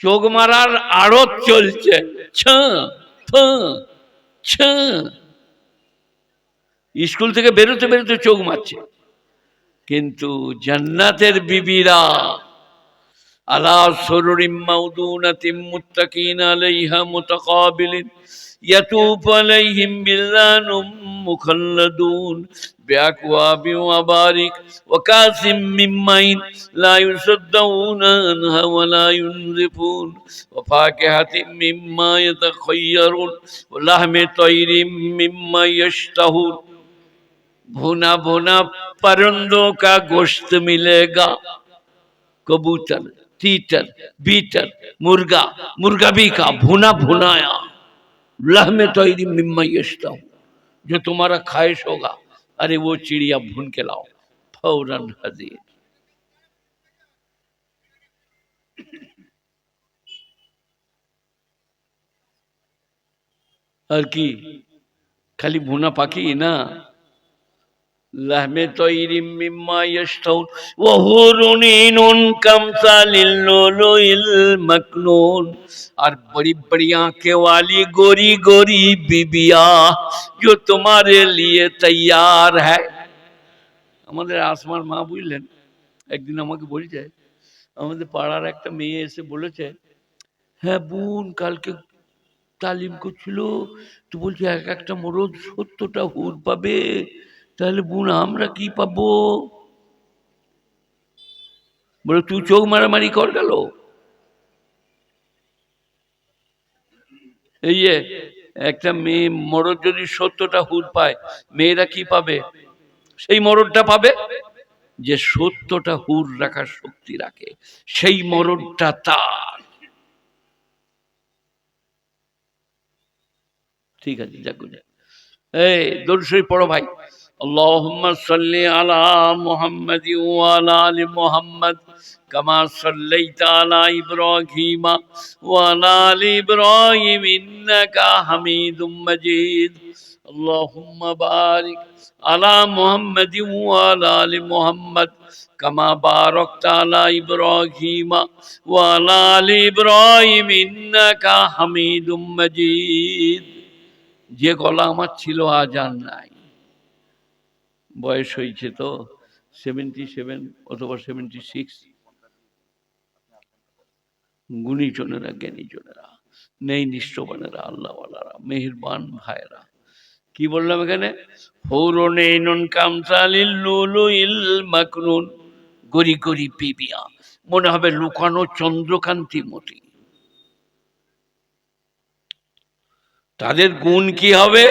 চোখ মারার আড়ত চলছে, ছ ফ ছ, স্কুল থেকে বেরোতে বেরোতে চোখ মারছে। কিন্তু জান্নাতের বিবিরা আলা সুরুরিম মাউদুনাতিম মুত্তাকিন আলাইহা মুতাকাবিলিন ইয়াতুফু আলাইহিম বিলদানুম মুখাল্লাদুন বিআকওয়াবি ওয়া বারিক ওয়া কাসিম মিন মাইন লা ইউসাদ্দাউনা আনহা ওয়া লা ইউনজিফুন ওয়া ফাকিহাতিম মিম্মা ইয়াতাখায়্যারুন ওয়া লাহমি তায়রিম মিম্মা ইয়াশতাহুন। भुना भुना परिंदों का गोश्त मिलेगा, कबूतर, तीतर, बीटर, मुर्गा, मुर्गा भी का भुना भुनाया, लहमे तैरी मिम्मा यश्ताहू, जो तुम्हारा ख्वाहिश होगा, अरे वो चिड़िया भून के लाओ, फौरन हाजिर। और की खाली भुना पाखी ना, लहमे तैरी मिम्मा यश्ताहून व हुरुन ईनुन कमसालिल लुलुइल मकनून। और बड़ी बड़ी आंखें वाली गोरी गोरी बीबिया जो तुम्हारे लिए तैयार है। আমাদের আসমার মা বুঝলেন, একদিন আমাকে বলছে, আমাদের পাড়ার একটা মেয়ে এসে বলেছে, হ্যাঁ বোন কালকে তালিম করছিল, তো বলছে এক একটা মরদ 70টা হুর পাবে, তাহলে বোন আমরা কি পাবো? বলে তুই চোখ মারামারি কর গেল। এই যে একটা মেয়ে মরদ যদি 70টা হুর পায়, মেয়েরা কি পাবে? সেই মরদটা পাবে যে 70টা হুর রাখার শক্তি রাখে, সেই মরদটা তার। ঠিক আছে, যাক এই দরুদ শরীফ পড়ো ভাই। আল্লাহুম্মা সাল্লি আলা মুহাম্মাদিন ওয়া আলা আলি মুহাম্মাদ কামা সাল্লাইতা আলা ইব্রাহিম ওয়া আলা আলি ইব্রাহিম ইন্নাকা হামিদুম মাজিদ। আল্লাহুম্মা বারিক আলা মুহাম্মাদিন ওয়া আলা আলি মুহাম্মাদ কামা বারাকতা আলা ইব্রাহিম ওয়া আলা আলি ইব্রাহিম ইন্নাকা হামিদুম মাজিদ। যে গলা আমার ছিল আজ আর নাই, বয়স হয়েছে তো 77 অথবা 76। গুণীজনেরা, জ্ঞানীজনেরা, নেই নিষ্ঠবানেরা, আল্লাহওয়ালারা, মেহেরবান ভাইরা, কি বললাম এখানে? হৌরুন কামসালিল লুলুইল মাকনুন, গরি গরি বিবিয়া, মনে হবে লুকানো চন্দ্রকান্তি মতি। তাদের গুণ কি হবে?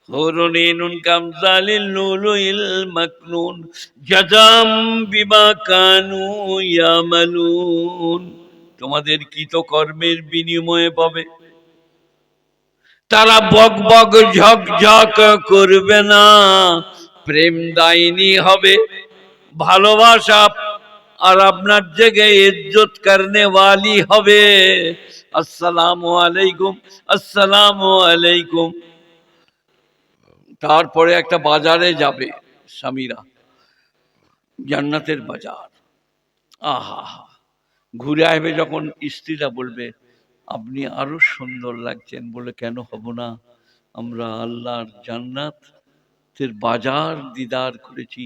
হৌরুন কামসালিল লুলুইল মাকনুন জাযাম বিমা কানু ইয়ামালুন, তোমাদের কৃতকর্মের বিনিময়ে পাবে। তারা বক বক ঝক ঝক করবে না, প্রেম দায়নি হবে, ভালোবাসা আর আপনার জায়গায় ইজ্জত করনে ওয়ালি হবে। আসসালামু আলাইকুম, আসসালামু আলাইকুম। তারপরে একটা বাজারে যাবে স্বামীরা, জান্নাতের বাজার, আহা, ঘুরে আসবে যখন স্ত্রীরা বলবে আপনি আরো সুন্দর লাগছেন, বলে কেন হব না, আমরা আল্লাহর জান্নাতের বাজার দিদার করেছি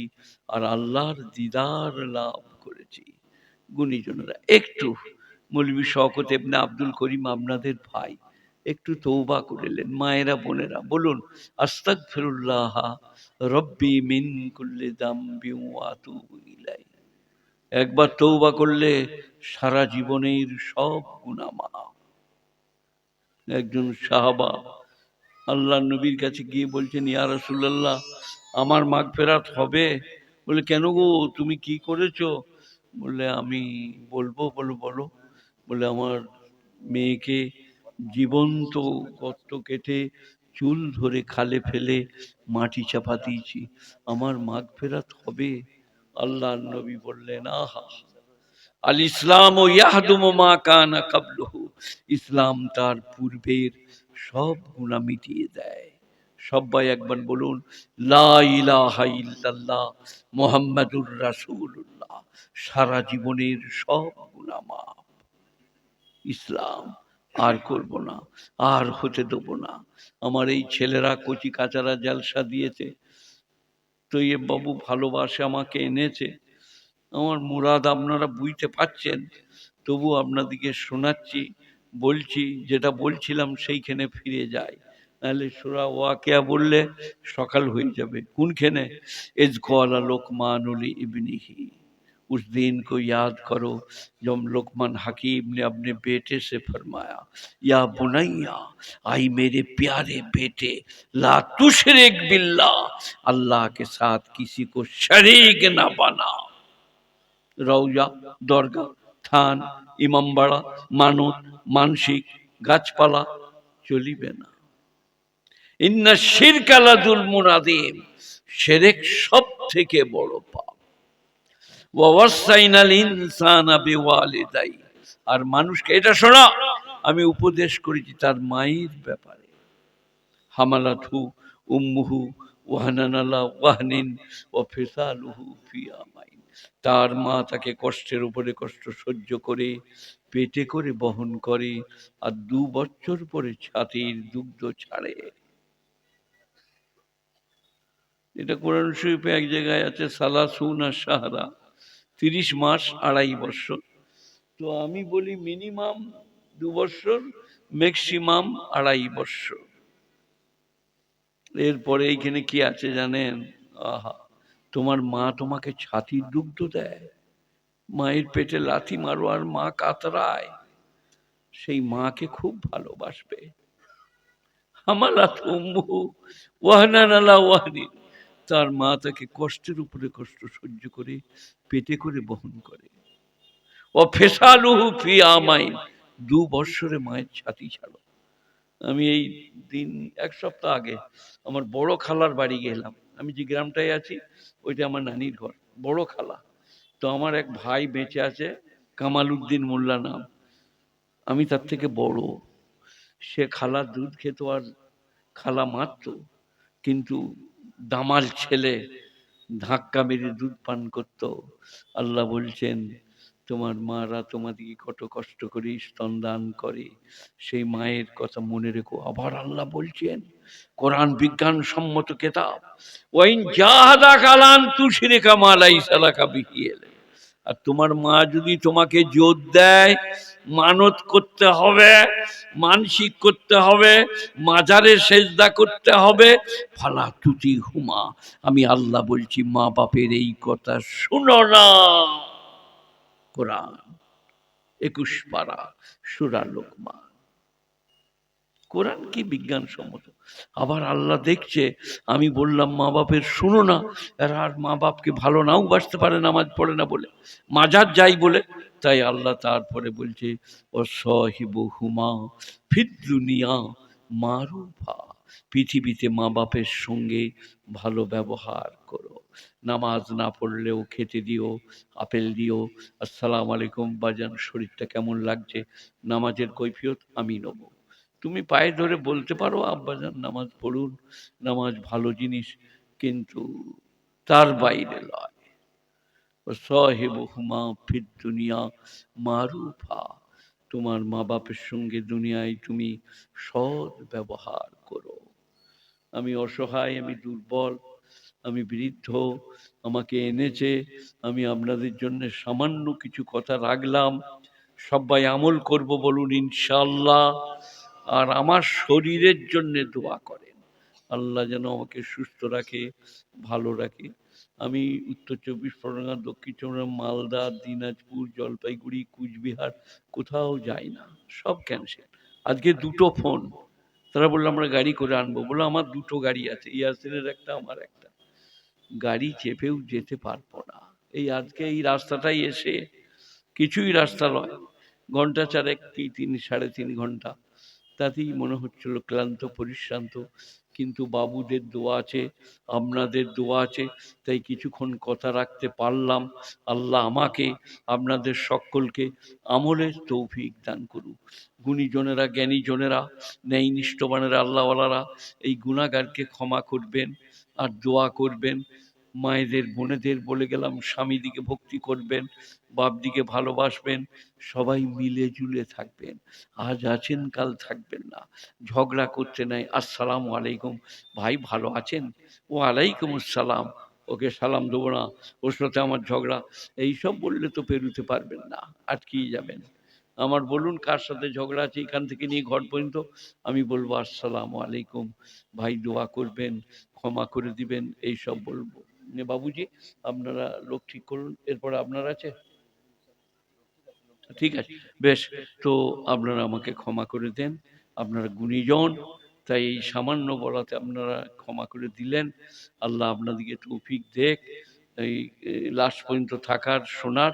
আর আল্লাহর দিদার লাভ করেছি। গুণীজনেরা, একটু মৌলভী শওকত ইবনে আব্দুল করিম আপনাদের ভাই একটু তৌবা করলেন। মায়েরা বোনেরা বলুন, আস্তাগফিরুল্লাহ রব্বি মিন কুল্লি যামবি ওয়া আতুবু ইলাইহি। একবার তৌবা করলে সারা জীবনের সব গুনাহ মাফ। একজন সাহাবা আল্লাহ নবীর কাছে গিয়ে বলছেন, ইয়া রাসূলুল্লাহ, আমার মাগফিরাত হবে? বলে, কেন গো, তুমি কি করেছো? বললে, আমি বলবো? বলো বলো। বলে, আমার মেয়েকে জীবন্ত গর্ত কেটে চুল ধরে খালে ফেলে মাটি চাপা দিয়েছি, আমার মাগফিরাত হবে? আল্লাহর নবী বললেন, আহা, আল ইসলাম ও ইয়াহদুমু মা কানা কাবলুহু। ইসলাম তার পূর্বের সব গুনাহ মিটিয়ে দেয়। সবাই একবার বলুন, লা ইলাহা ইল্লাল্লাহ মুহাম্মাদুর রাসূলুল্লাহ। সারা জীবনের সব গুনাহ মাফ। ইসলাম আর করব না, আর হতে দেবো না। আমার এই ছেলেরা কচি কাচারা জালসা দিয়েছে, তৈয়ব বাবু ভালোবাসে আমাকে এনেছে, আমার মুরাদ আপনারা বুঝতে পারছেন, তবু আপনাদিকে শোনাচ্ছি, বলছি, যেটা বলছিলাম সেইখানে ফিরে যাই। নাহলে সূরা ওয়াকিয়া বললে সকাল হয়ে যাবে। কোনখানে? ইজ ক্বালা লুকমানু লিইবনিহি। उस दिन को याद करो जब लुकमान हकीम ने अपने बेटे से फरमाया, या बुनैया, आई मेरे प्यारे बेटे, ला तुशरिक बिल्लाह, अल्लाह के साथ किसी को शरीक ना बना। রওজা, দরগা, থান, ইমামবাড়া, মানত, মানসিক, গাছপালা চলিবে না। ইন্না শিরকা লাযুলমুন আযীম, শিরক সব থেকে বড় পাপ। ওয়া ওয়াসাইনাল ইনসানা বিওয়ালিদাইহি, আর মানুষকে এটা শোনা, আমি উপদেশ করেছি তার মায়ের ব্যাপারে। হামালাতহু উম্মুহু ওয়াহানান আলা ওয়াহনিন ওয়া ফিসালুহু ফি আমাইন। তার মা তাকে কষ্টের উপরে কষ্ট সহ্য করে পেটে করে বহন করে, আর 2 বছর পরে ছাতির দুগ্ধ ছাড়ে। এটা কোরআন শরীফে এক জায়গায় আছে, সালাসুনা শাহরা, 30 মাস 2.5 বছর। তো আমি বলি মিনিমাম 2 বছর, ম্যাক্সিমাম 2.5 বছর। এরপরে এইখানে কি আছে জানেন? আহা, তোমার মা তোমাকে ছাতির দুগ্ধ দেয়, মায়ের পেটে লাথি মারো আর মা কাতরায়, সেই মাকে খুব ভালোবাসবে। হামালাত উম্মুহু ওয়াহনান আলা ওয়াহনিন, তার মা তাকে কষ্টের উপরে কষ্ট সহ্য করে পেটে করে বহন করে। ও ফিসালুহু ফি আমাইন, 2 বছরে মায়ের ছাতি ছাড়ো। আমি এই দিন 1 সপ্তাহ আগে আমার বড় খালার বাড়ি গেলাম। আমি যে গ্রামটায় আছি ওইটা আমার নানির ঘর, বড় খালা। তো আমার এক ভাই বেঁচে আছে, কামাল উদ্দিন মোল্লা নাম, আমি তার থেকে বড়। সে খালার দুধ খেত আর খালা মারত, কিন্তু দামাল ছেলে ধাক্কা মেরে দুধ পান করত। আল্লাহ বলছেন, তোমার মারা তোমাদিকে কত কষ্ট করে স্তন দান করে, সেই মায়ের কথা মনে রেখো। আবার আল্লাহ বলছেন, কোরআন বিজ্ঞান সম্মত কিতাব, ওয়াইন জাহাদাকা আন তুশরিকা মা লাইসা লাকা বিহি ইলম। আর তোমার মা যদি তোমাকে জোর দেয়, মানত করতে হবে, মানসিক করতে হবে, মাজারে সেজদা করতে হবে, ফালা তুতি হুমা, আমি আল্লাহ বলছি মা বাপের এই কথা শুনো না। কোরআন 21 পারা সূরা লোকমান। কোরআন কি বিজ্ঞান সম্মত। আবার আল্লাহ দেখছে আমি বললাম মা বাপের শুনো না, এরা আর মা বাপকে ভালো নাও বাসতে পারে, নামাজ পড়ে না বলে, মাজার যাই বলে। তাই আল্লাহ তারপরে বলছে, ও সাহিবুহুমা ফিদ দুনিয়া মারুফা, পৃথিবীতে মা বাপের সঙ্গে ভালো ব্যবহার করো। নামাজ না পড়লেও খেতে দিও, আপেল দিও, আসসালামু আলাইকুম বাজান, শরীরটা কেমন লাগছে, নামাজের কৈফিয়ত আমি নেব। তুমি পায়ে ধরে বলতে পারো আব্বাজান নামাজ পড়ুন, নামাজ ভালো জিনিস, কিন্তু তার বাইরে নয়। সাহিবুহুমা ফিদ দুনিয়া মারুফা, তোমার মা বাপের সঙ্গে দুনিয়ায় তুমি সৎ ব্যবহার করো। আমি অসহায়, আমি দুর্বল, আমি বৃদ্ধ, আমাকে এনেছে, আমি আপনাদের জন্য সামান্য কিছু কথা রাখলাম। সবাই আমল করব বলুন ইনশাআল্লাহ। আর আমার শরীরের জন্য দোয়া করেন, আল্লাহ যেন আমাকে সুস্থ রাখে, ভালো রাখে। আমি উত্তর 24 পরগনা, দক্ষিণ 24, মালদা, দিনাজপুর, জলপাইগুড়ি, কুচবিহার কোথাও যাই না, সব ক্যান্সেল। আজকে দুটো ফোন, তারা বললো আমরা গাড়ি করে আনবো, বললো আমার দুটো গাড়ি আছে, ইয়াসিনের একটা, আমার একটা, গাড়ি চেপেও যেতে পারবো না। এই আজকে এই রাস্তাটাই এসে, কিছুই রাস্তা নয়, ঘন্টা চারেক কি 3-3.5 ঘন্টা, তাতেই মনে হচ্ছিল ক্লান্ত পরিশ্রান্ত। কিন্তু বাবুদের দোয়া আছে, আপনাদের দোয়া আছে, তাই কিছুক্ষণ কথা রাখতে পারলাম। আল্লাহ আমাকে, আপনাদের সকলকে আমলের তৌফিক দান করুক। গুণীজনেরা, জ্ঞানীজনেরা, ন্যায়নিষ্ঠবানেরা, আল্লাহওয়ালারা এই গুনাহগারকে ক্ষমা করবেন আর দোয়া করবেন। মায়েদের, বোনেদের বলে গেলাম, স্বামীদিকে ভক্তি করবেন, বাপদিকে ভালোবাসবেন, সবাই মিলে জুলে থাকবেন। আজ আছেন কাল থাকবেন না, ঝগড়া করতে নাই। আসসালামু আলাইকুম, ভাই ভালো আছেন? ও আলাইকুম আসসালাম, ওকে সালাম দেবো না, ওর সাথে আমার ঝগড়া, এইসব বললে তো পেরোতে পারবেন না, আটকিয়ে যাবেন। আমার বলুন কার সাথে ঝগড়া আছে, এখান থেকে নিয়ে ঘর পর্যন্ত আমি বলবো আসসালামু আলাইকুম, ভাই দোয়া করবেন, ক্ষমা করে দিবেন, এইসব বলবো। বাবুজি আপনারা লোক ঠিক করুন, এরপরে আপনার আছে, ঠিক আছে, বেশ। তো আপনারা আমাকে ক্ষমা করে দেন, আপনারা গুণীজন, তাই এই সামান্য বলাতে আপনারা ক্ষমা করে দিলেন। আল্লাহ আপনাদেরকে তৌফিক দেখ এই লাস্ট পর্যন্ত থাকার, শোনার,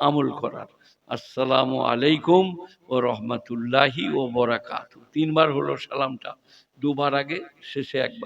আমল করার। আসসালামু আলাইকুম ও রহমতুল্লাহি ও বরাকাতু। 3 বার হলো সালামটা, 2 বার আগে, শেষে একবার।